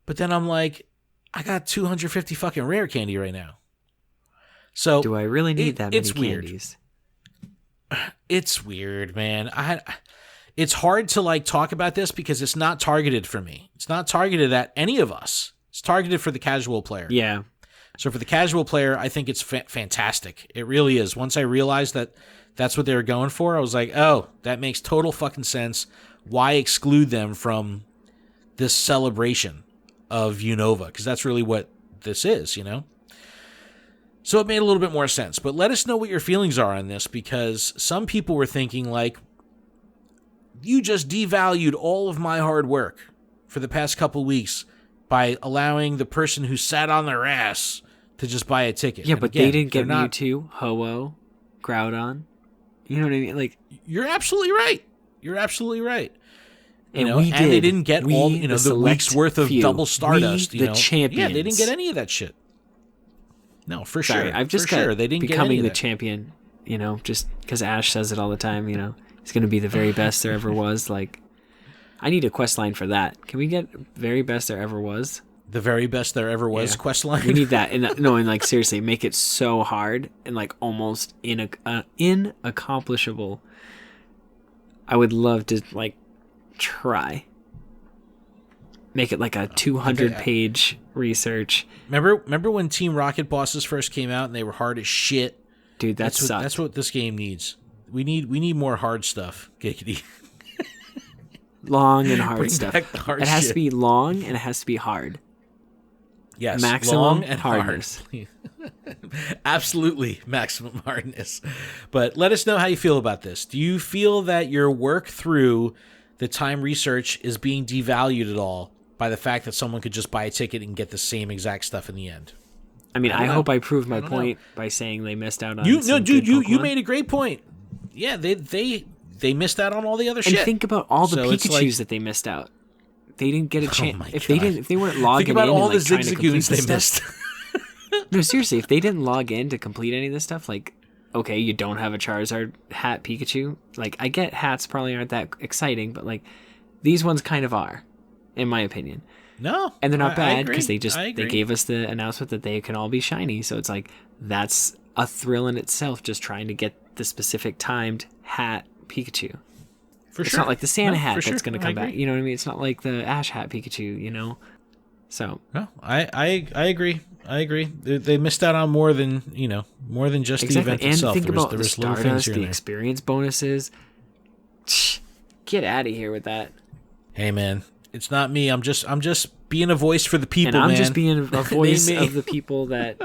but then I'm like, I got 250 fucking rare candy right now. So do I really need that many candies? It's weird, man. It's hard to like talk about this because it's not targeted for me. It's not targeted at any of us. It's targeted for the casual player. Yeah. So for the casual player, I think it's fantastic. It really is. Once I realized that that's what they were going for, I was like, oh, that makes total fucking sense. Why exclude them from this celebration of Unova? Because that's really what this is, you know? So it made a little bit more sense. But let us know what your feelings are on this, because some people were thinking like, you just devalued all of my hard work for the past couple weeks by allowing the person who sat on their ass to just buy a ticket. Yeah, and but again, they didn't get not... Mewtwo, Ho-Oh, Groudon. You know what I mean? Like, you're absolutely right. You're absolutely right. You know, we and they didn't get all, you know, the week's worth of few. double Stardust. We, you the know, champions. Yeah, they didn't get any of that shit. No, for Sorry, sure. I've just for got sure. They didn't becoming get any the champion. You know, just because Ash says it all the time. You know, he's going to be the very best there ever was. Like, I need a quest line for that. Can we get very best there ever was? The very best there ever was quest line. We need that. And like seriously, make it so hard and like almost inaccomplishable. I would love to like try. Make it like a 200-page research. Remember when Team Rocket bosses first came out and they were hard as shit? Dude, that's what this game needs. We need more hard stuff, Giggity. Long and hard stuff. Back the hard it has shit. to be long and it has to be hard. Yes, maximum long and hardness. Hard. Absolutely maximum hardness. But let us know how you feel about this. Do you feel that your work through the time research is being devalued at all by the fact that someone could just buy a ticket and get the same exact stuff in the end? I mean, I hope I proved my point by saying they missed out on you made a great point. Yeah, they missed out on all the other shit. And think about all the Pikachus that they missed out. They didn't get a chance. If they weren't logging in, think about all and, the like, Zigzagoons they missed. No, seriously, if they didn't log in to complete any of this stuff, like, okay, you don't have a Charizard hat Pikachu. Like, I get hats probably aren't that exciting, but like, these ones kind of are, in my opinion. No, and they're not bad because they they gave us the announcement that they can all be shiny. So it's like that's a thrill in itself, just trying to get the specific timed hat Pikachu. It's not like the Santa hat that's going to come back. You know what I mean? It's not like the Ash hat Pikachu, you know? So no, I agree. I agree. They missed out on more than just the event and itself. think about there the was little things Stardust, here the and there. experience bonuses. Get out of here with that. Hey man, it's not me. I'm just being a voice for the people, and I'm man. just being a voice me. of the people that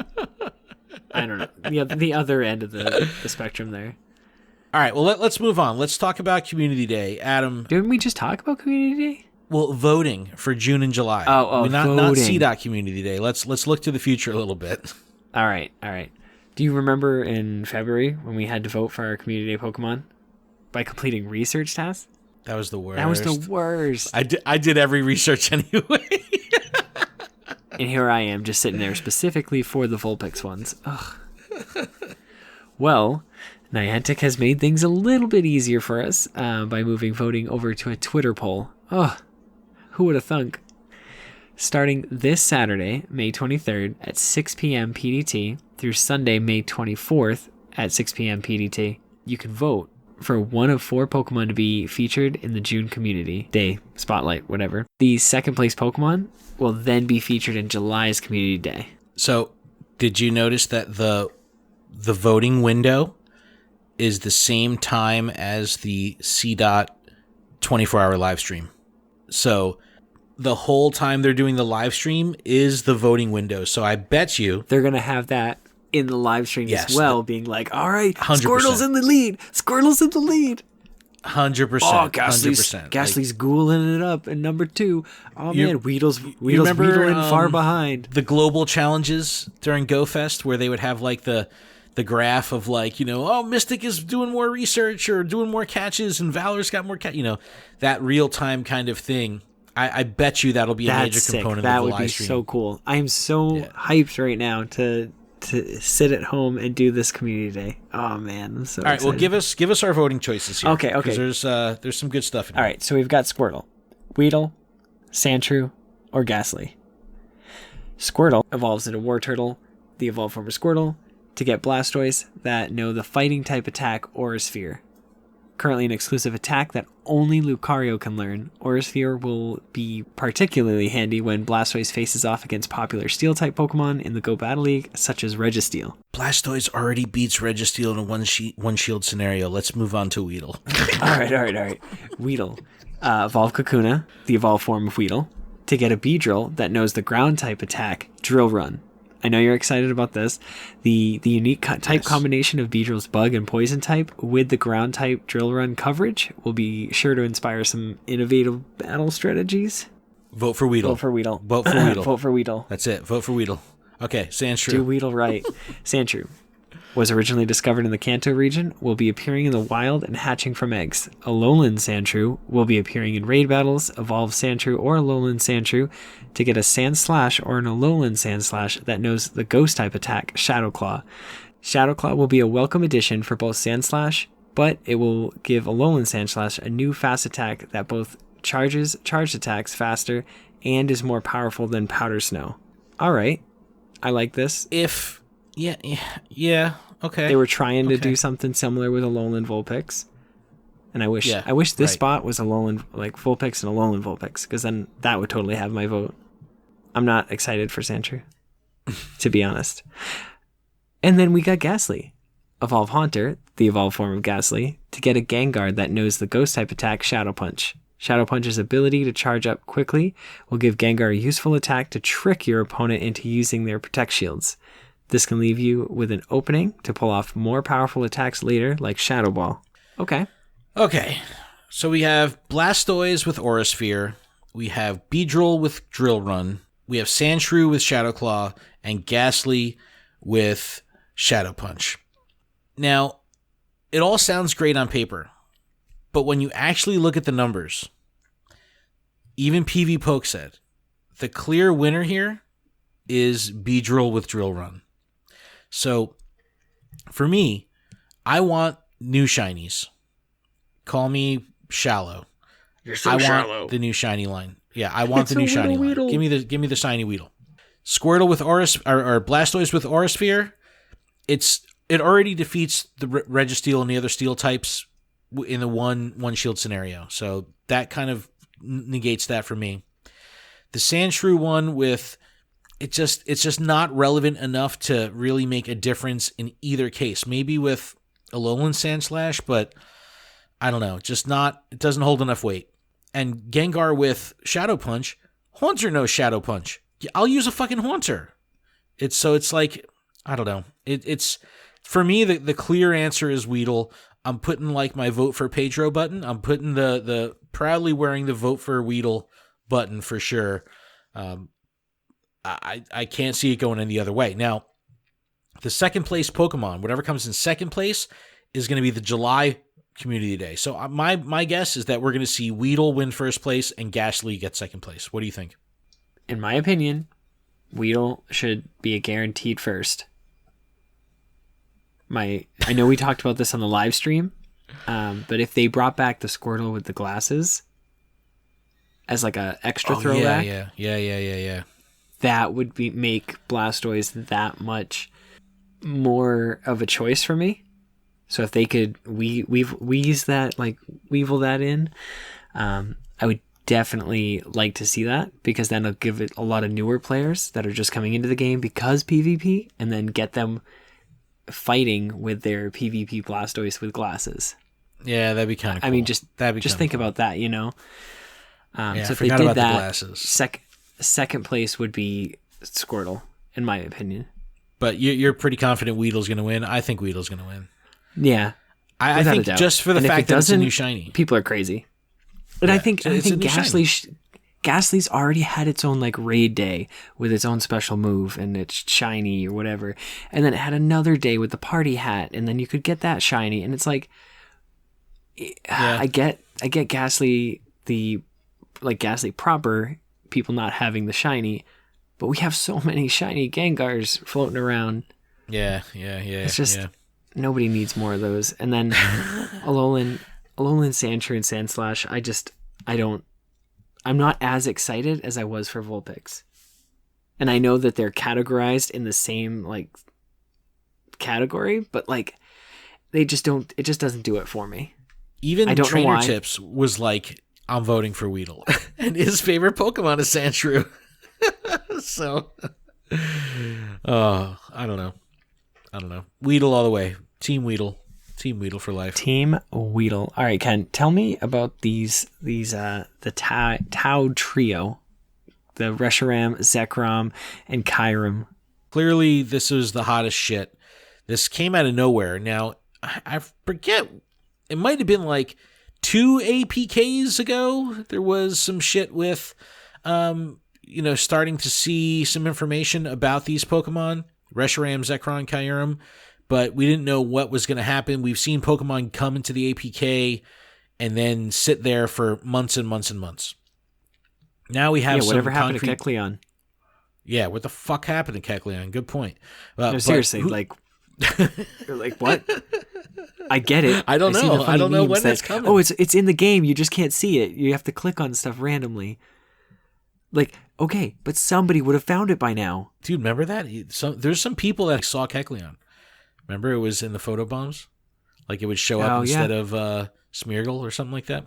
I don't know, the other end of the spectrum there. All right, well let's move on. Let's talk about Community Day, Adam. Didn't we just talk about Community Day? Well, voting for June and July. Not not Seedot Community Day. Let's look to the future a little bit. All right. Do you remember in February when we had to vote for our Community Day Pokemon by completing research tasks? That was the worst. That was the worst. I did every research anyway. And here I am just sitting there specifically for the Vulpix ones. Ugh. Well, Niantic has made things a little bit easier for us by moving voting over to a Twitter poll. Oh, who would have thunk? Starting this Saturday, May 23rd at 6 p.m. PDT through Sunday, May 24th at 6 p.m. PDT, you can vote for one of 4 Pokemon to be featured in the June Community Day Spotlight, whatever. The second place Pokemon will then be featured in July's Community Day. So, did you notice that the voting window is the same time as the Seedot 24-hour live stream? So, the whole time they're doing the live stream is the voting window. So, I bet you they're going to have that in the live stream as well, being like, all right, 100%. Squirtle's in the lead. Squirtle's in the lead. 100%. Oh, Ghastly's 100%. ghouling it up in number 2. Oh, man, Weedle's remember, Weedling far behind. The global challenges during GoFest where they would have like the graph of like, Mystic is doing more research or doing more catches and Valor's got more that real-time kind of thing. I bet you that'll be a major component of the live stream. That would be so cool. I am so hyped right now to sit at home and do this Community Day. Oh man, I'm so excited. All right, well give us our voting choices here. Okay. Because there's some good stuff in here. All right, so we've got Squirtle, Weedle, Sandshrew, or Ghastly. Squirtle evolves into Wartortle, the evolved form of Squirtle, to get Blastoise that know the fighting type attack Aura Sphere. Currently an exclusive attack that only Lucario can learn, Aura Sphere will be particularly handy when Blastoise faces off against popular Steel-type Pokemon in the Go Battle League, such as Registeel. Blastoise already beats Registeel in a one-shield scenario. Let's move on to Weedle. All right. Weedle. Evolve Kakuna, the evolved form of Weedle, to get a Beedrill that knows the ground-type attack Drill Run. I know you're excited about this. The unique type combination of Beedrill's bug and poison type with the ground type Drill Run coverage will be sure to inspire some innovative battle strategies. Vote for Weedle. Vote for Weedle. Vote for Weedle. Vote for Weedle. That's it. Vote for Weedle. Okay, Sandshrew. Do Weedle right. Sandshrew was originally discovered in the Kanto region, will be appearing in the wild and hatching from eggs. Alolan Sandshrew will be appearing in raid battles. Evolve Sandshrew or Alolan Sandshrew to get a Sand Slash or an Alolan Sand Slash that knows the ghost type attack Shadow Claw. Shadow Claw will be a welcome addition for both Sand Slash, but it will give Alolan Sand Slash a new fast attack that both charges charged attacks faster and is more powerful than Powder Snow. All right, I like this. Yeah. Okay. They were trying to do something similar with Alolan Vulpix. And I wish this spot was Alolan, like Vulpix and Alolan Vulpix, because then that would totally have my vote. I'm not excited for Sandshrew, to be honest. And then we got Ghastly. Evolve Haunter, the evolved form of Ghastly, to get a Gengar that knows the ghost type attack Shadow Punch. Shadow Punch's ability to charge up quickly will give Gengar a useful attack to trick your opponent into using their Protect Shields. This can leave you with an opening to pull off more powerful attacks later, like Shadow Ball. Okay, so we have Blastoise with Aura Sphere, we have Beedrill with Drill Run, we have Sandshrew with Shadow Claw, and Ghastly with Shadow Punch. Now, it all sounds great on paper, but when you actually look at the numbers, even PV Poke said, the clear winner here is Beedrill with Drill Run. So, for me, I want new shinies. Call me shallow. You're so shallow. I want the new shiny line. Yeah, I want the new shiny line. Give me the shiny Weedle. Squirtle with Aura or Blastoise with Aura Sphere. It already defeats the Registeel and the other Steel types in the one shield scenario. So that kind of negates that for me. The Sandshrew one it's just not relevant enough to really make a difference in either case. Maybe with Alolan Sandslash, but I don't know. It doesn't hold enough weight. And Gengar with Shadow Punch, Haunter knows Shadow Punch. I'll use a fucking Haunter. It's like, I don't know. It's for me, the clear answer is Weedle. I'm putting like my vote for Pedro button. I'm putting the proudly wearing the vote for Weedle button for sure. I can't see it going any other way. Now, the second place Pokemon, whatever comes in second place, is going to be the July Community Day. So my guess is that we're going to see Weedle win first place and Ghastly get second place. What do you think? In my opinion, Weedle should be a guaranteed first. I know we talked about this on the live stream, but if they brought back the Squirtle with the glasses as like a extra throwback, yeah, that would make Blastoise that much more of a choice for me. So if they could weasel that in, I would definitely like to see that, because then it'll give it a lot of newer players that are just coming into the game because PvP, and then get them fighting with their PvP Blastoise with glasses. Yeah, that'd be kind of cool. I mean, just think cool about that, Yeah, so if I forgot they did about that, the glasses. Second place would be Squirtle, in my opinion. But you're pretty confident Weedle's going to win. I think Weedle's going to win. Yeah, I think just for the fact that it's a new shiny. People are crazy. And I think Ghastly's already had its own like raid day with its own special move and it's shiny or whatever. And then it had another day with the party hat, and then you could get that shiny. And it's like, I get Ghastly, Ghastly proper, people not having the shiny, but we have so many shiny Gengars floating around. Yeah. It's just, nobody needs more of those. And then Alolan Sandshrew and Sandslash, I'm not as excited as I was for Vulpix. And I know that they're categorized in the same category, but it just doesn't do it for me. Even Trainer Tips was like, I'm voting for Weedle. And his favorite Pokemon is Sandshrew. So, I don't know. Weedle all the way. Team Weedle for life. Team Weedle. All right, Ken, tell me about the Tau trio, the Reshiram, Zekrom, and Kyurem. Clearly, this was the hottest shit. This came out of nowhere. Now, I forget. It might have been like 2 APKs ago. There was some shit with, starting to see some information about these Pokemon, Reshiram, Zekrom, Kyurem. But we didn't know what was going to happen. We've seen Pokemon come into the APK and then sit there for months and months and months. Now we have whatever happened to Kecleon. Yeah, what the fuck happened to Kecleon? Good point. No, seriously, you're like, what? I get it. I don't know. I don't know when it's coming. Oh, it's in the game. You just can't see it. You have to click on stuff randomly. Okay, but somebody would have found it by now. Dude, remember that? There's some people that saw Kecleon. Remember, it was in the photobombs? It would show up instead of Smeargle or something like that.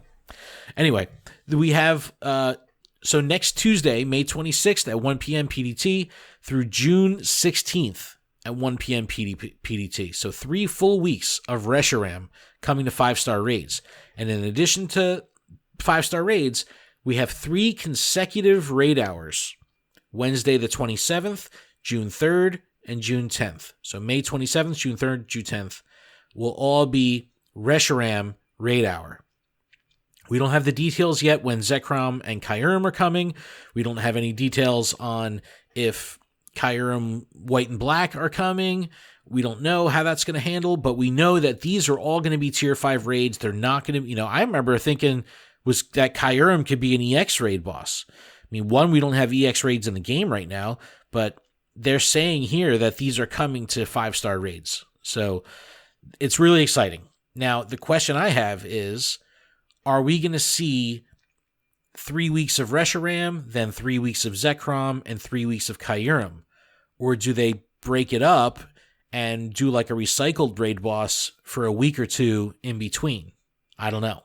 Anyway, we have... so next Tuesday, May 26th at 1 p.m. PDT through June 16th at 1 p.m. PDT. So 3 full weeks of Reshiram coming to 5-star raids. And in addition to 5-star raids, we have 3 consecutive raid hours. Wednesday the 27th, June 3rd, and June 10th. So May 27th, June 3rd, June 10th will all be Reshiram raid hour. We don't have the details yet when Zekrom and Kyurem are coming. We don't have any details on if Kyurem White and Black are coming. We don't know how that's going to handle, but we know that these are all going to be tier 5 raids. They're not going to, I remember thinking was that Kyurem could be an EX raid boss. I mean, we don't have EX raids in the game right now, but they're saying here that these are coming to 5-star raids. So it's really exciting. Now, the question I have is, are we going to see 3 weeks of Reshiram, then 3 weeks of Zekrom, and 3 weeks of Kyurem? Or do they break it up and do like a recycled raid boss for a week or 2 in between? I don't know.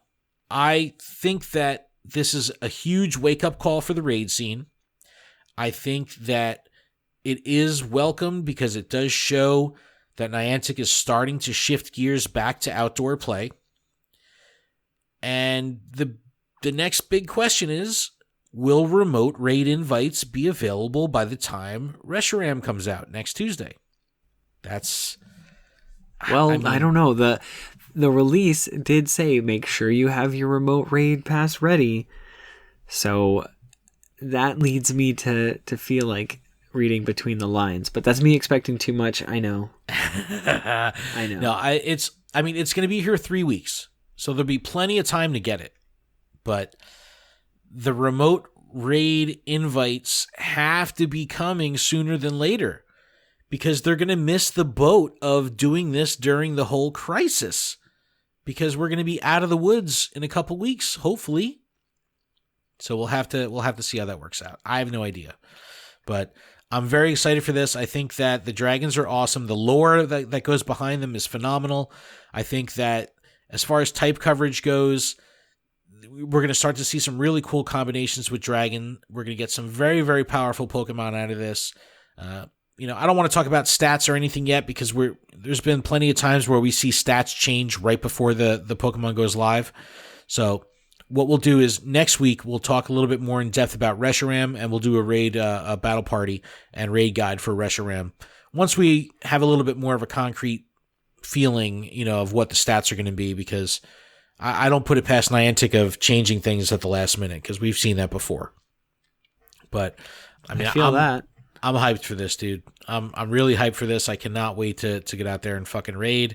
I think that this is a huge wake-up call for the raid scene. I think that it is welcome because it does show that Niantic is starting to shift gears back to outdoor play. And the next big question is, will remote raid invites be available by the time Reshiram comes out next Tuesday? That's... Well, I don't know. The release did say make sure you have your remote raid pass ready. So that leads me to feel like reading between the lines. But that's me expecting too much. I know. I know. No, it's going to be here 3 weeks. So there'll be plenty of time to get it. But the remote raid invites have to be coming sooner than later, because they're going to miss the boat of doing this during the whole crisis, because we're going to be out of the woods in a couple weeks, hopefully. So we'll have to see how that works out. I have no idea, but I'm very excited for this. I think that the dragons are awesome. The lore that goes behind them is phenomenal. I think that as far as type coverage goes, we're going to start to see some really cool combinations with dragon. We're going to get some very, very powerful Pokemon out of this. I don't want to talk about stats or anything yet, because there's been plenty of times where we see stats change right before the Pokemon goes live. So what we'll do is next week we'll talk a little bit more in depth about Reshiram, and we'll do a raid, a battle party and raid guide for Reshiram once we have a little bit more of a concrete feeling, of what the stats are going to be, because I don't put it past Niantic of changing things at the last minute, because we've seen that before. But I feel that. I'm hyped for this, dude. I'm really hyped for this. I cannot wait to get out there and fucking raid.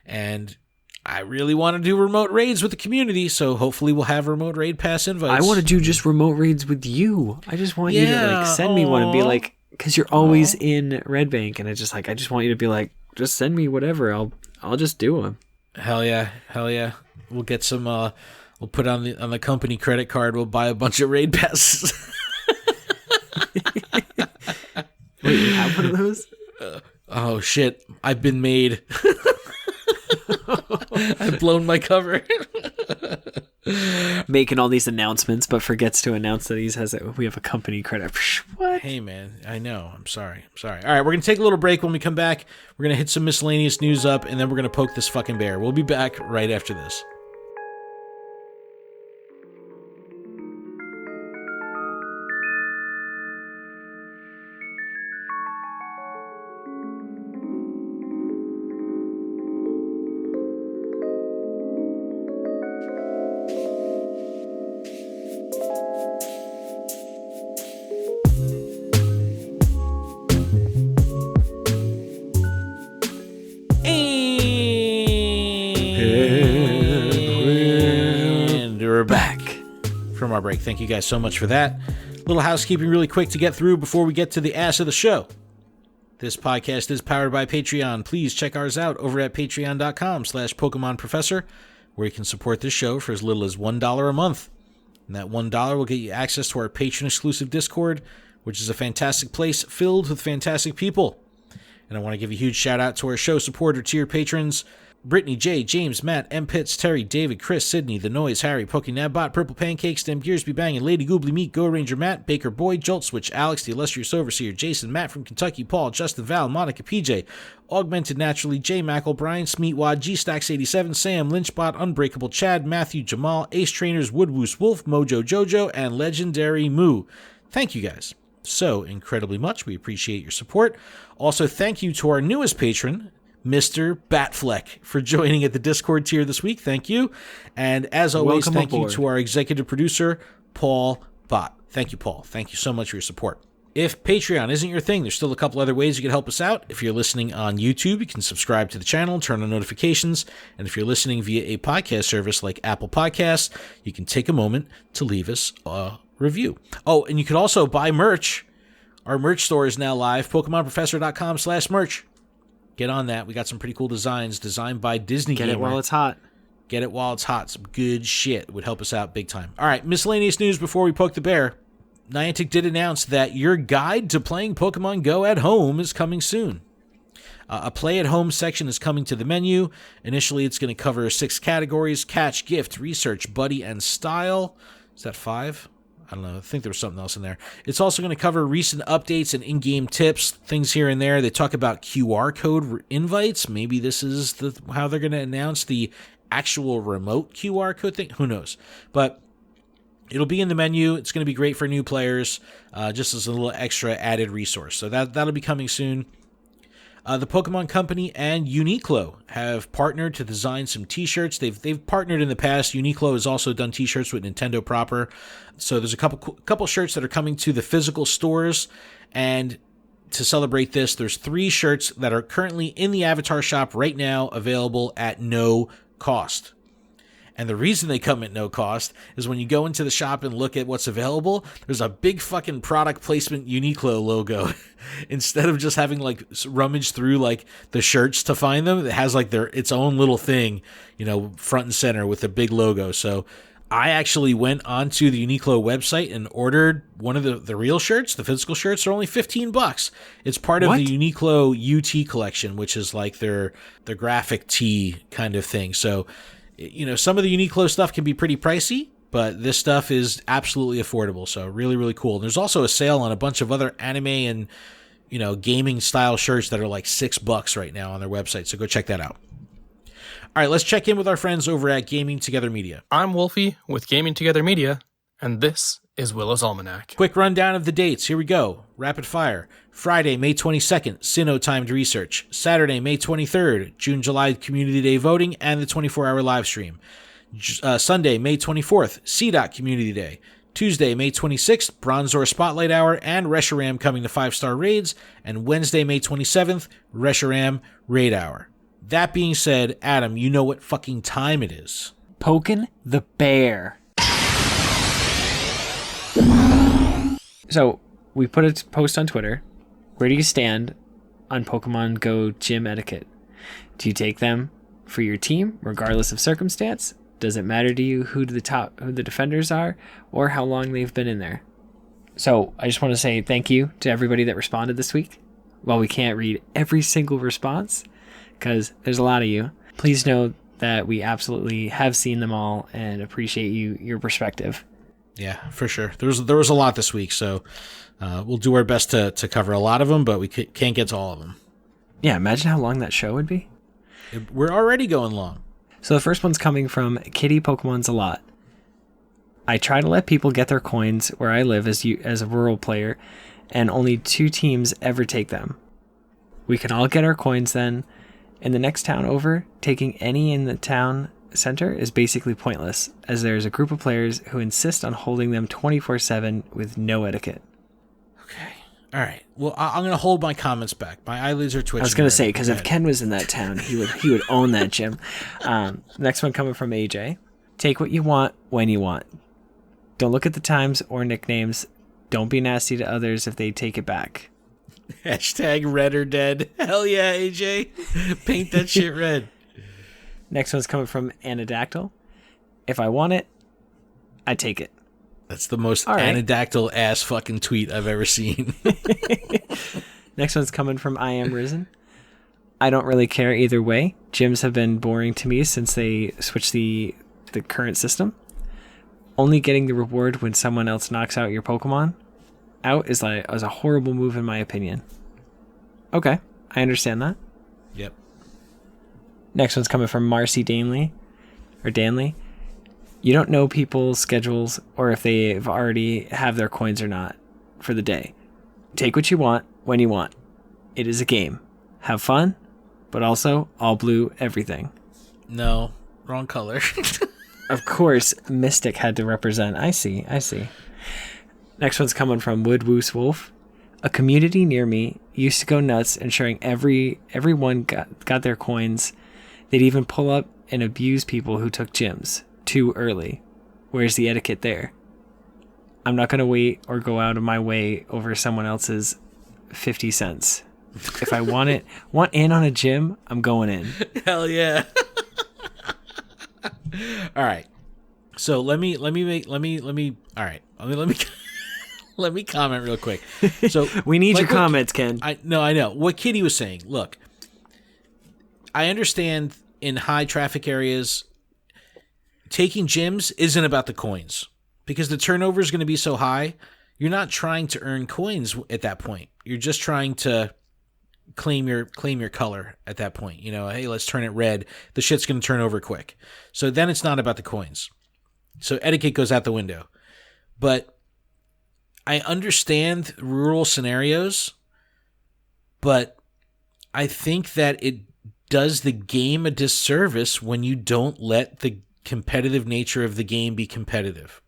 And I really want to do remote raids with the community, so hopefully we'll have remote raid pass invites. I want to do just remote raids with you. I just want you to send me one and be like, because you're always in Red Bank, and I just want you to be like, just send me whatever. I'll just do them. Hell yeah. We'll get some. We'll put on the company credit card. We'll buy a bunch of raid passes. Wait, you have one of those? Oh shit! I've been made. I've blown my cover. Making all these announcements, but forgets to announce that we have a company credit. What? Hey man, I know. I'm sorry. All right, we're gonna take a little break. When we come back, we're gonna hit some miscellaneous news up, and then we're gonna poke this fucking bear. We'll be back right after this. Our break. Thank you guys so much for that. Little housekeeping really quick to get through before we get to the ass of the show. This podcast is powered by Patreon. Please check ours out over at patreon.com/Pokemon Professor, where you can support this show for as little as $1 a month. And that $1 will get you access to our patron exclusive Discord, which is a fantastic place filled with fantastic people. And I want to give a huge shout out to our show supporter tier patrons: Brittany, Jay, James, Matt, M. Pitts, Terry, David, Chris, Sydney, The Noise, Harry, Pokémon, Bot, Purple Pancakes, Stem Gears Be Banging, Lady Goobly Meat, Go Ranger Matt, Baker Boy, Jolt Switch, Alex, The Illustrious Overseer, Jason, Matt from Kentucky, Paul, Justin, Val, Monica, PJ, Augmented Naturally, J. Mackle, Brian, Smeatwad, G-Stacks87, Sam, Lynchbot, Unbreakable Chad, Matthew, Jamal, Ace Trainers, Woodwoos Wolf, Mojo Jojo, and Legendary Moo. Thank you guys so incredibly much. We appreciate your support. Also, thank you to our newest patron, Mr. Batfleck, for joining at the Discord tier this week. Thank you. And as always, thank you to our executive producer, Paul Bott. Thank you, Paul. Thank you so much for your support. If Patreon isn't your thing, there's still a couple other ways you can help us out. If you're listening on YouTube, you can subscribe to the channel, turn on notifications. And if you're listening via a podcast service like Apple Podcasts, you can take a moment to leave us a review. Oh, and you can also buy merch. Our merch store is now live, PokemonProfessor.com/merch. Get on that. We got some pretty cool designs designed by Disney Gamer. Get it while it's hot. Get it while it's hot. Some good shit would help us out big time. All right, miscellaneous news before we poke the bear. Niantic did announce that your guide to playing Pokemon Go at home is coming soon. A play at home section is coming to the menu. Initially, it's going to cover 6 categories: catch, gift, research, buddy, and style. Is that 5? I don't know. I think there was something else in there. It's also going to cover recent updates and in-game tips, things here and there. They talk about QR code invites. Maybe this is how they're going to announce the actual remote QR code thing. Who knows? But it'll be in the menu. It's going to be great for new players, just as a little extra added resource. So that'll be coming soon. The Pokemon Company and Uniqlo have partnered to design some T-shirts. They've partnered in the past. Uniqlo has also done T-shirts with Nintendo proper. So there's a couple shirts that are coming to the physical stores, and to celebrate this, there's 3 shirts that are currently in the Avatar shop right now, available at no cost. And the reason they come at no cost is when you go into the shop and look at what's available, there's a big fucking product placement Uniqlo logo. Instead of just having like rummage through like the shirts to find them, it has like its own little thing, front and center with a big logo. So I actually went onto the Uniqlo website and ordered one of the real shirts. The physical shirts are only $15. It's part of the Uniqlo UT collection, which is like their graphic tee kind of thing. So, some of the Uniqlo stuff can be pretty pricey, but this stuff is absolutely affordable. So really, really cool. And there's also a sale on a bunch of other anime and, gaming style shirts that are like $6 right now on their website. So go check that out. All right, let's check in with our friends over at Gaming Together Media. I'm Wolfie with Gaming Together Media, and this is Willows Almanac. Quick rundown of the dates. Here we go. Rapid fire. Friday, May 22nd, Sinnoh Timed Research. Saturday, May 23rd, June-July Community Day voting and the 24-hour live stream. Sunday, May 24th, Seedot Community Day. Tuesday, May 26th, Bronzor Spotlight Hour and Reshiram coming to 5-star raids. And Wednesday, May 27th, Reshiram Raid Hour. That being said, Adam, you know what fucking time it is. Pokin' the bear. So, we put a post on Twitter. Where do you stand on Pokemon Go gym etiquette? Do you take them for your team, regardless of circumstance? Does it matter to you who the defenders are, or how long they've been in there? So, I just want to say thank you to everybody that responded this week. While we can't read every single response, because there's a lot of you, please know that we absolutely have seen them all and appreciate your perspective. Yeah, for sure. There was a lot this week, so we'll do our best to cover a lot of them, but we can't get to all of them. Yeah, imagine how long that show would be. We're already going long. So the first one's coming from Kitty Pokemon's a Lot. I try to let people get their coins where I live as a rural player, and only 2 teams ever take them. We can all get our coins then. In the next town over, taking any in the town center is basically pointless, as there is a group of players who insist on holding them 24/7 with no etiquette. Okay. All right. Well, I'm going to hold my comments back. My eyelids are twitching. I was going to say, because if Ken was in that town, he would own that gym. Next one coming from AJ. Take what you want when you want. Don't look at the times or nicknames. Don't be nasty to others if they take it back. Hashtag red or dead. Hell yeah, AJ. Paint that shit red. Next one's coming from Anadactyl. If I want it, I take it. That's the most Anadactyl ass fucking tweet I've ever seen. Next one's coming from I Am Risen. I don't really care either way. Gyms have been boring to me since they switched the current system. Only getting the reward when someone else knocks out your Pokemon out is a horrible move in my opinion. Okay, I understand that. Yep. Next one's coming from Marcy Danley. You don't know people's schedules or if they've already have their coins or not for the day. Take what you want when you want. It is a game. Have fun, but also all blue everything. No, wrong color. Of course, Mystic had to represent. I see. Next one's coming from Woodwoos Wolf. A community near me used to go nuts ensuring everyone got their coins. They'd even pull up and abuse people who took gyms too early. Where's the etiquette there? I'm not going to wait or go out of my way over someone else's 50 cents. If I want in on a gym, I'm going in. Hell yeah. All right. So let me comment real quick. So we need your comments, Ken. I know. What Kitty was saying. Look, I understand in high traffic areas, taking gyms isn't about the coins. because the turnover is going to be so high. You're not trying to earn coins at that point. You're just trying to claim your color at that point. You know, hey, let's turn it red. The shit's going to turn over quick. So then it's not about the coins. So etiquette goes out the window. But I understand rural scenarios, but I think that it does the game a disservice when you don't let the competitive nature of the game be competitive.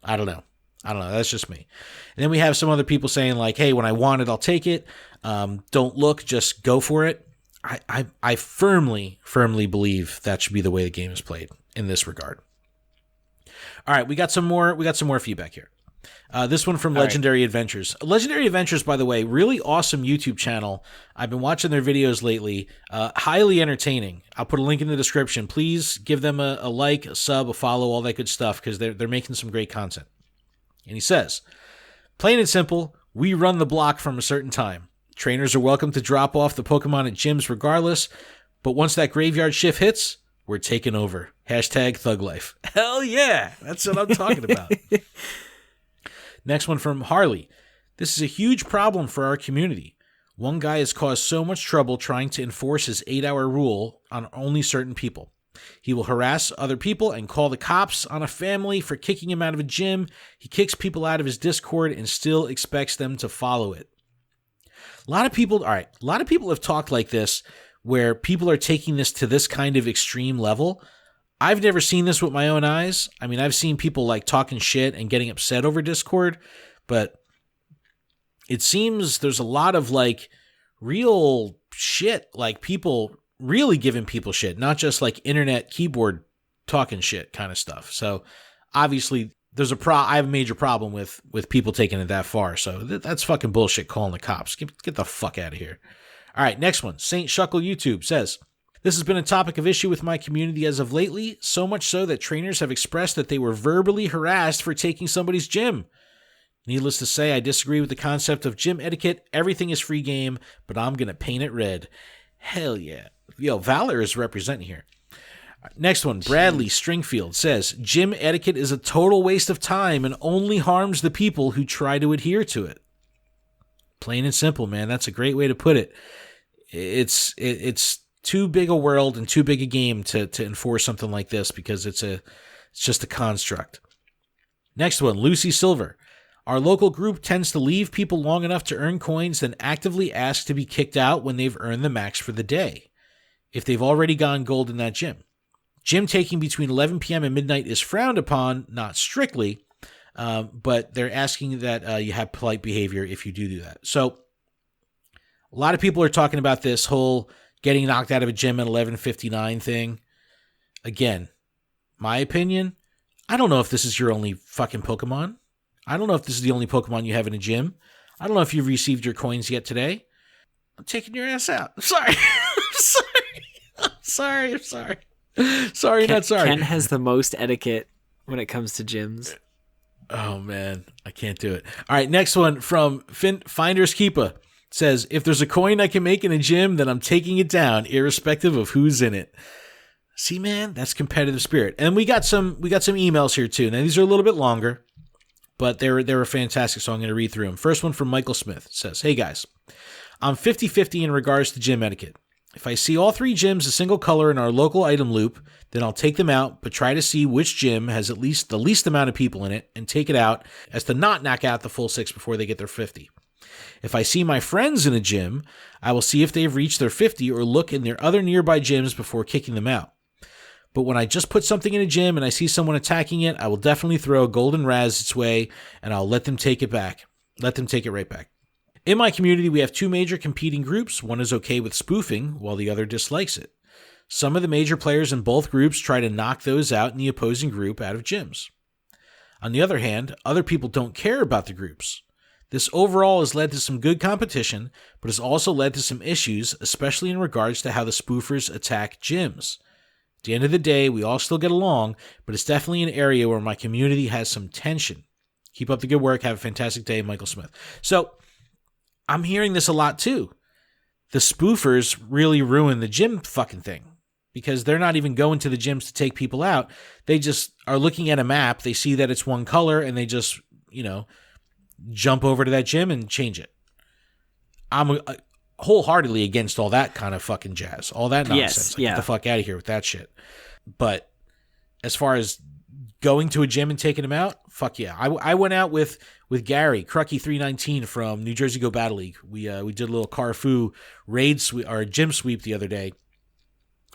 I don't know. That's just me. And then we have some other people saying like, hey, when I want it, I'll take it. Don't look, just go for it. I firmly believe that should be the way the game is played in this regard. All right, we got some more feedback here. This one from Legendary Adventures. Legendary Adventures, by the way, really awesome YouTube channel. I've been watching their videos lately. Highly entertaining. I'll put a link in the description. Please give them a like, a sub, a follow, all that good stuff, because they're making some great content. And he says, plain and simple, we run the block from a certain time. Trainers are welcome to drop off the Pokemon at gyms regardless, but once that graveyard shift hits, we're taking over. Hashtag Thug Life. Hell yeah! That's what I'm talking about. Next one from Harley. This is a huge problem for our community. One guy has caused so much trouble trying to enforce his 8-hour rule on only certain people. He will harass other people and call the cops on a family for kicking him out of a gym. He kicks people out of his Discord and still expects them to follow it. A lot of people have talked like this, where people are taking this to this kind of extreme level. I've never seen this with my own eyes. I mean, I've seen people like talking shit and getting upset over Discord, but it seems there's a lot of like real shit, like people really giving people shit, not just like internet keyboard talking shit kind of stuff. So obviously there's I have a major problem with people taking it that far. So that's fucking bullshit calling the cops. Get the fuck out of here. All right, next one. Saint Shuckle YouTube says, this has been a topic of issue with my community as of lately, so much so that trainers have expressed that they were verbally harassed for taking somebody's gym. Needless to say, I disagree with the concept of gym etiquette. Everything is free game, but I'm going to paint it red. Hell yeah. Yo, Valor is representing here. Next one, Bradley Stringfield says, gym etiquette is a total waste of time and only harms the people who try to adhere to it. Plain and simple, man. That's a great way to put it. It's too big a world and too big a game to enforce something like this because it's just a construct. Next one, Lucy Silver. Our local group tends to leave people long enough to earn coins, then actively ask to be kicked out when they've earned the max for the day, if they've already gone gold in that gym. Gym taking between 11 p.m. and midnight is frowned upon, not strictly, but they're asking that you have polite behavior if you do that. So a lot of people are talking about this whole getting knocked out of a gym at 11:59 thing. Again, my opinion, I don't know if this is your only fucking Pokemon. I don't know if this is the only Pokemon you have in a gym. I don't know if you've received your coins yet today. I'm taking your ass out. I'm sorry. I'm sorry. Sorry, not sorry. Ken has the most etiquette when it comes to gyms. Oh, man. I can't do it. All right, next one from Finder's Keeper. Says, if there's a coin I can make in a gym, then I'm taking it down, irrespective of who's in it. See, man, that's competitive spirit. And we got some emails here, too. Now, these are a little bit longer, but they were fantastic, so I'm going to read through them. First one from Michael Smith says, hey, guys, I'm 50-50 in regards to gym etiquette. If I see all 3 gyms a single color in our local item loop, then I'll take them out, but try to see which gym has at least the least amount of people in it and take it out as to not knock out the full 6 before they get their 50. If I see my friends in a gym, I will see if they've reached their 50 or look in their other nearby gyms before kicking them out. But when I just put something in a gym and I see someone attacking it, I will definitely throw a golden Raz its way and I'll let them take it back. Let them take it right back. In my community, we have 2 major competing groups. One is okay with spoofing, while the other dislikes it. Some of the major players in both groups try to knock those out in the opposing group out of gyms. On the other hand, other people don't care about the groups. This overall has led to some good competition, but has also led to some issues, especially in regards to how the spoofers attack gyms. At the end of the day, we all still get along, but it's definitely an area where my community has some tension. Keep up the good work. Have a fantastic day, Michael Smith. So, I'm hearing this a lot too. The spoofers really ruin the gym fucking thing. because they're not even going to the gyms to take people out. They just are looking at a map. They see that it's one color and they just, jump over to that gym and change it. I'm wholeheartedly against all that kind of fucking jazz, all that nonsense. Get the fuck out of here with that shit. But as far as going to a gym and taking them out, fuck yeah. I went out with Gary, Crucky319 from New Jersey Go Battle League. We did a little Carrefour raid or gym sweep the other day.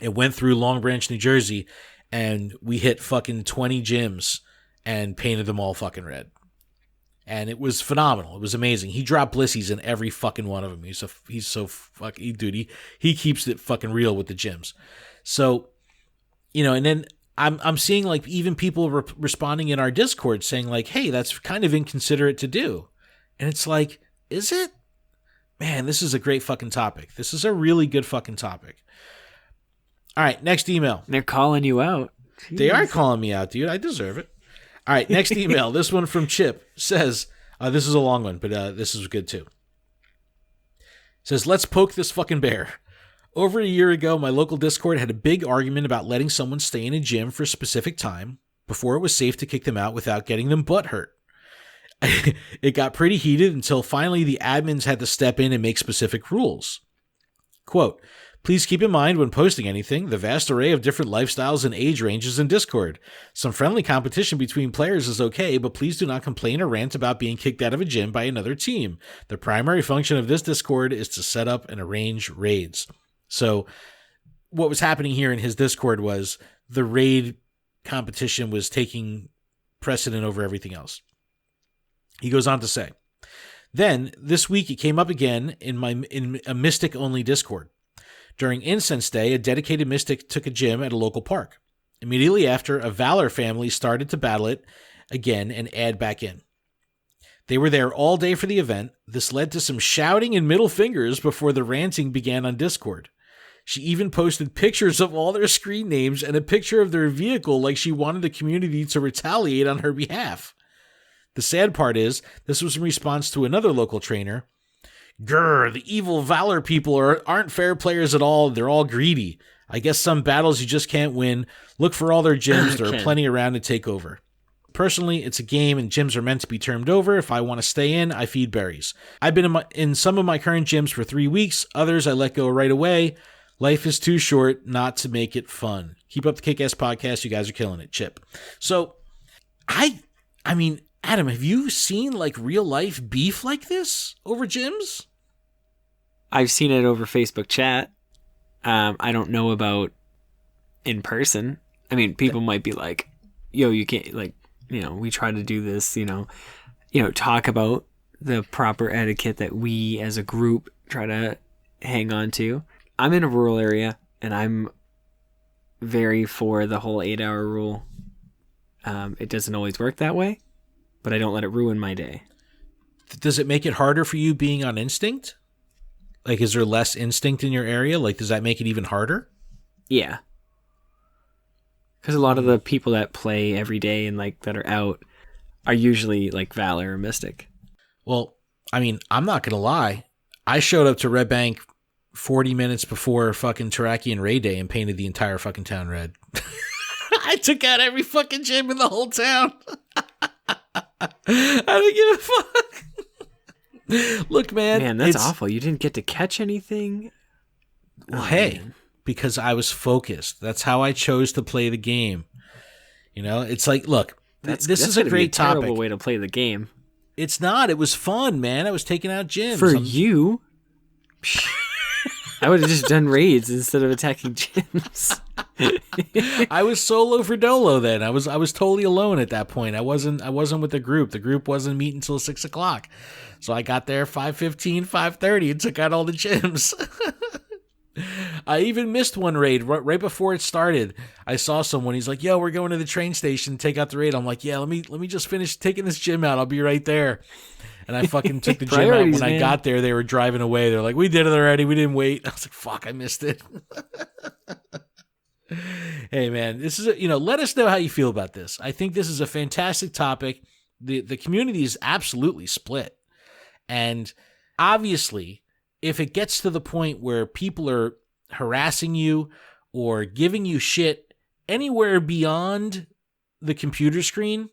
It went through Long Branch, New Jersey, and we hit fucking 20 gyms and painted them all fucking red. And it was phenomenal. It was amazing. He dropped blissies in every fucking one of them. He's so fucking, dude, he keeps it fucking real with the gyms. So, and then I'm seeing like even people responding in our Discord saying like, hey, that's kind of inconsiderate to do. And it's like, is it? Man, this is a great fucking topic. This is a really good fucking topic. All right, next email. They're calling you out. Jeez. They are calling me out, dude. I deserve it. All right, next email. This one from Chip says, this is a long one, but this is good too. Says, let's poke this fucking bear. Over a year ago, my local Discord had a big argument about letting someone stay in a gym for a specific time before it was safe to kick them out without getting them butt hurt. It got pretty heated until finally the admins had to step in and make specific rules. Quote, please keep in mind when posting anything, the vast array of different lifestyles and age ranges in Discord. Some friendly competition between players is okay, but please do not complain or rant about being kicked out of a gym by another team. The primary function of this Discord is to set up and arrange raids. So what was happening here in his Discord was the raid competition was taking precedent over everything else. He goes on to say, then this week it came up again in a Mystic-only Discord. During Incense Day, a dedicated Mystic took a gym at a local park. Immediately after, a Valor family started to battle it again and add back in. They were there all day for the event. This led to some shouting and middle fingers before the ranting began on Discord. She even posted pictures of all their screen names and a picture of their vehicle like she wanted the community to retaliate on her behalf. The sad part is, this was in response to another local trainer. Grr, the evil Valor people aren't fair players at all. They're all greedy. I guess some battles you just can't win. Look for all their gyms. There are plenty around to take over. Personally, it's a game and gyms are meant to be termed over. If I want to stay in, I feed berries. I've been in some of my current gyms for 3 weeks. Others I let go right away. Life is too short not to make it fun. Keep up the kick-ass podcast. You guys are killing it, Chip. So, I mean, Adam, have you seen like real life beef like this over gyms? I've seen it over Facebook chat. I don't know about in person. I mean, people might be like, yo, you can't, like, we try to do this, talk about the proper etiquette that we as a group try to hang on to. I'm in a rural area and I'm very for the whole 8-hour rule. It doesn't always work that way, but I don't let it ruin my day. Does it make it harder for you being on instinct? Like, is there less instinct in your area? Like, does that make it even harder? Yeah. Because a lot of the people that play every day and, like, that are out are usually, like, Valor or Mystic. Well, I mean, I'm not going to lie. I showed up to Red Bank 40 minutes before fucking Terrakion Raid Day and painted the entire fucking town red. I took out every fucking gym in the whole town. I don't give a fuck. Look, man. Man, that's awful. You didn't get to catch anything? Well, hey, because I was focused. That's how I chose to play the game. It's like, look, this is a great topic. Terrible way to play the game. It's not. It was fun, man. I was taking out gyms. For you? I would have just done raids instead of attacking gyms. I was solo for Dolo then. I was totally alone at that point. I wasn't with the group. The group wasn't meeting until 6:00. So I got there 5:15, 5:30 and took out all the gyms. I even missed one raid right before it started. I saw someone. He's like, "Yo, we're going to the train station. Take out the raid." I'm like, "Yeah, let me just finish taking this gym out. I'll be right there." And I fucking took the gym out. When I got there, they were driving away. They're like, "We did it already. We didn't wait." I was like, "Fuck, I missed it." Hey, man, this is let us know how you feel about this. I think this is a fantastic topic. The community is absolutely split. And obviously, if it gets to the point where people are harassing you or giving you shit anywhere beyond the computer screen,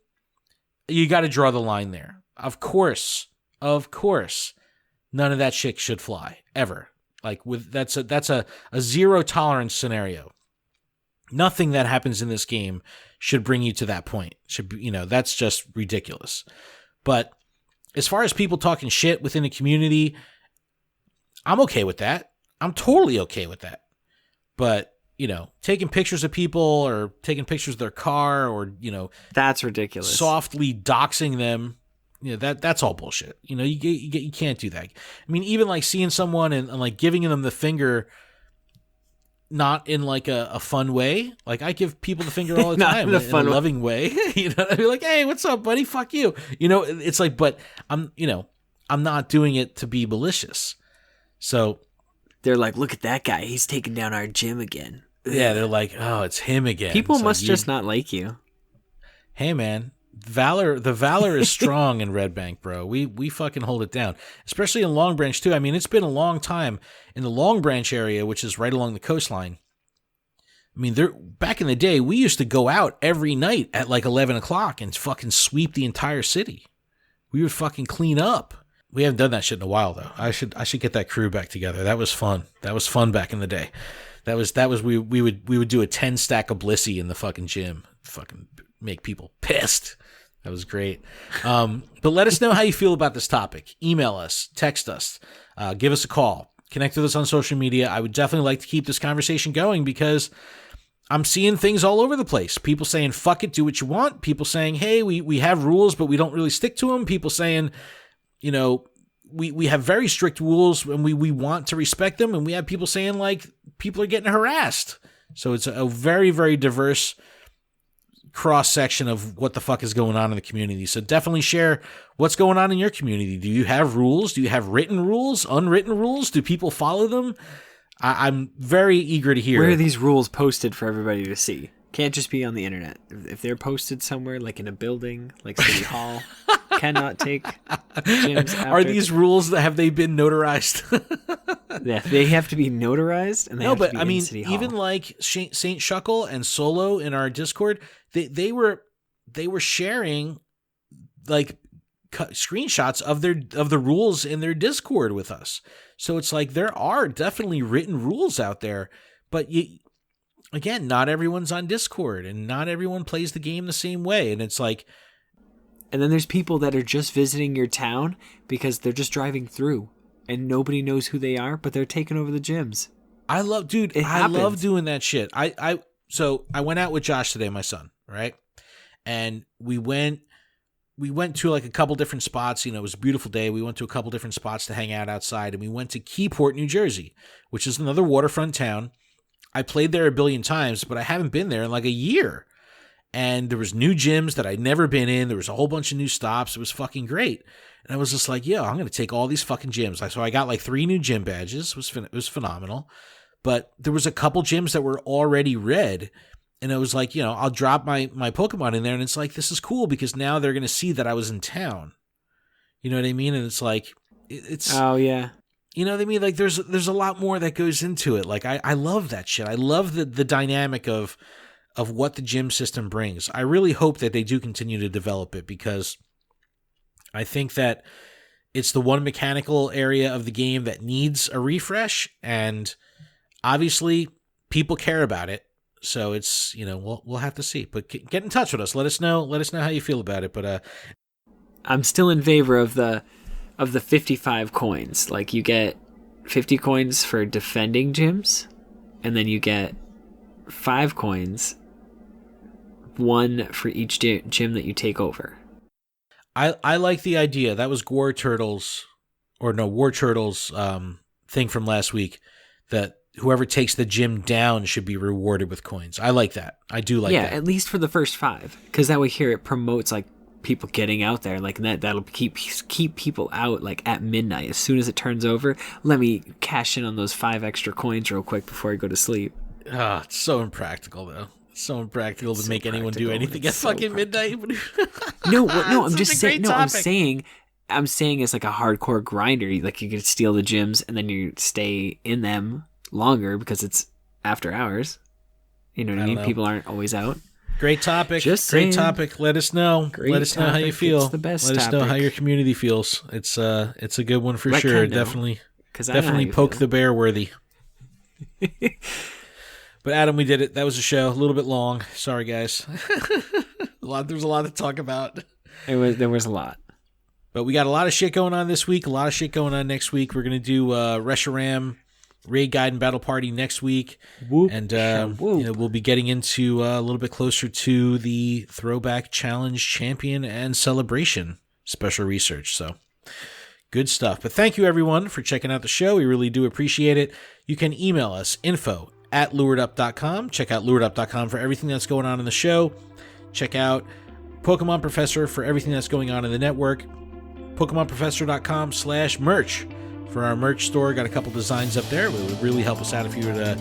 you got to draw the line there. Of course, none of that shit should fly ever. Like that's a zero tolerance scenario. Nothing that happens in this game should bring you to that point. Should be, that's just ridiculous. But as far as people talking shit within the community, I'm okay with that. I'm totally okay with that. But, taking pictures of people or taking pictures of their car or, that's ridiculous. Softly doxing them, that's all bullshit. You can't do that. I mean, even like seeing someone and like giving them the finger, not in like a fun way. Like I give people the finger all the time in a loving way. I'd be like, hey, what's up, buddy? Fuck you. It's like, but I'm not doing it to be malicious. So they're like, look at that guy. He's taking down our gym again. Yeah, they're like, oh, it's him again. People must just not like you. Hey, man, the valor is strong in Red Bank, bro. We fucking hold it down, especially in Long Branch too. I mean, it's been a long time in the Long Branch area, which is right along the coastline. I mean, back in the day, we used to go out every night at like 11 o'clock and fucking sweep the entire city. We would fucking clean up. We haven't done that shit in a while though. I should get that crew back together. That was fun. That was fun back in the day. That was we would do a 10 stack of Blissey in the fucking gym. Fucking make people pissed. That was great. But let us know how you feel about this topic. Email us, text us, give us a call, connect with us on social media. I would definitely like to keep this conversation going because I'm seeing things all over the place. People saying, fuck it, do what you want. People saying, hey, we have rules, but we don't really stick to them. People saying, we have very strict rules and we want to respect them. And we have people saying like people are getting harassed. So it's a very, very diverse cross section of what the fuck is going on in the community. So definitely share what's going on in your community. Do you have rules? Do you have written rules, unwritten rules? Do people follow them? I'm very eager to hear. Where are these rules posted for everybody to see? Can't just be on the internet. If they're posted somewhere, like in a building, like City Hall, cannot take gyms after. Are these rules that have they been notarized? Yeah, they have to be notarized, and they have to be in City Hall. Even like Saint Shuckle and Solo in our Discord, they were sharing like screenshots of the rules in their Discord with us. So it's like there are definitely written rules out there, but again, not everyone's on Discord and not everyone plays the game the same way. And it's like, and then there's people that are just visiting your town because they're just driving through and nobody knows who they are, but they're taking over the gyms. I love doing that shit. So I went out with Josh today, my son, right? And we went to like a couple different spots. It was a beautiful day. We went to a couple different spots to hang out outside, and we went to Keyport, New Jersey, which is another waterfront town. I played there a billion times, but I haven't been there in like a year. And there was new gyms that I'd never been in. There was a whole bunch of new stops. It was fucking great. And I was just like, I'm going to take all these fucking gyms. So I got like 3 new gym badges. It was phenomenal. But there was a couple gyms that were already red. And it was like, I'll drop my Pokemon in there. And it's like, this is cool because now they're going to see that I was in town. You know what I mean? And it's like, it's... Oh, yeah. You know what I mean? Like there's a lot more that goes into it. Like I love that shit. I love the dynamic of what the gym system brings. I really hope that they do continue to develop it because I think that it's the one mechanical area of the game that needs a refresh, and obviously people care about it. So it's, we'll have to see. But get in touch with us. Let us know how you feel about it. But I'm still in favor of the 55 coins. Like you get 50 coins for defending gyms, and then you get 5 coins, 1 for each gym that you take over. I like the idea. That was War Turtles thing from last week, that whoever takes the gym down should be rewarded with coins. I like that. I do like that. Yeah, at least for the first 5, because that way here it promotes like people getting out there, like that'll keep people out like at midnight. As soon as it turns over, let me cash in on those 5 extra coins real quick before I go to sleep. It's so impractical though. It's so impractical to make anyone do anything at fucking midnight. No, I'm just saying. No, I'm saying it's like a hardcore grinder. Like you could steal the gyms and then you stay in them longer because it's after hours. You know what I mean? People aren't always out. Great topic. Just great saying. topic. Let us know. Let us know how you feel. It's the best Let us know topic. how your community feels. It's a good one for Let sure. Ken know, Definitely 'cause I know how definitely you poke feel. the bear worthy. But Adam, we did it. That was a show. A little bit long. Sorry guys. There's a lot to talk about. There was a lot. But we got a lot of shit going on this week, a lot of shit going on next week. We're going to do Reshiram Raid Guide and Battle Party next week. Whoop, And whoop. we'll be getting into a little bit closer to the Throwback Challenge Champion and Celebration special research. So good stuff. But thank you, everyone, for checking out the show. We really do appreciate it. You can email us, info@luredup.com. Check out luredup.com for everything that's going on in the show. Check out Pokemon Professor for everything that's going on in the network. PokemonProfessor.com/merch for our merch store. Got a couple designs up there. It would really help us out if you were to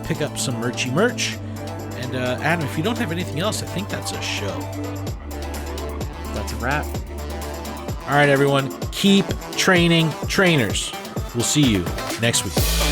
pick up some merch. And Adam, if you don't have anything else, I think that's a show. That's a wrap. All right, everyone. Keep training trainers. We'll see you next week.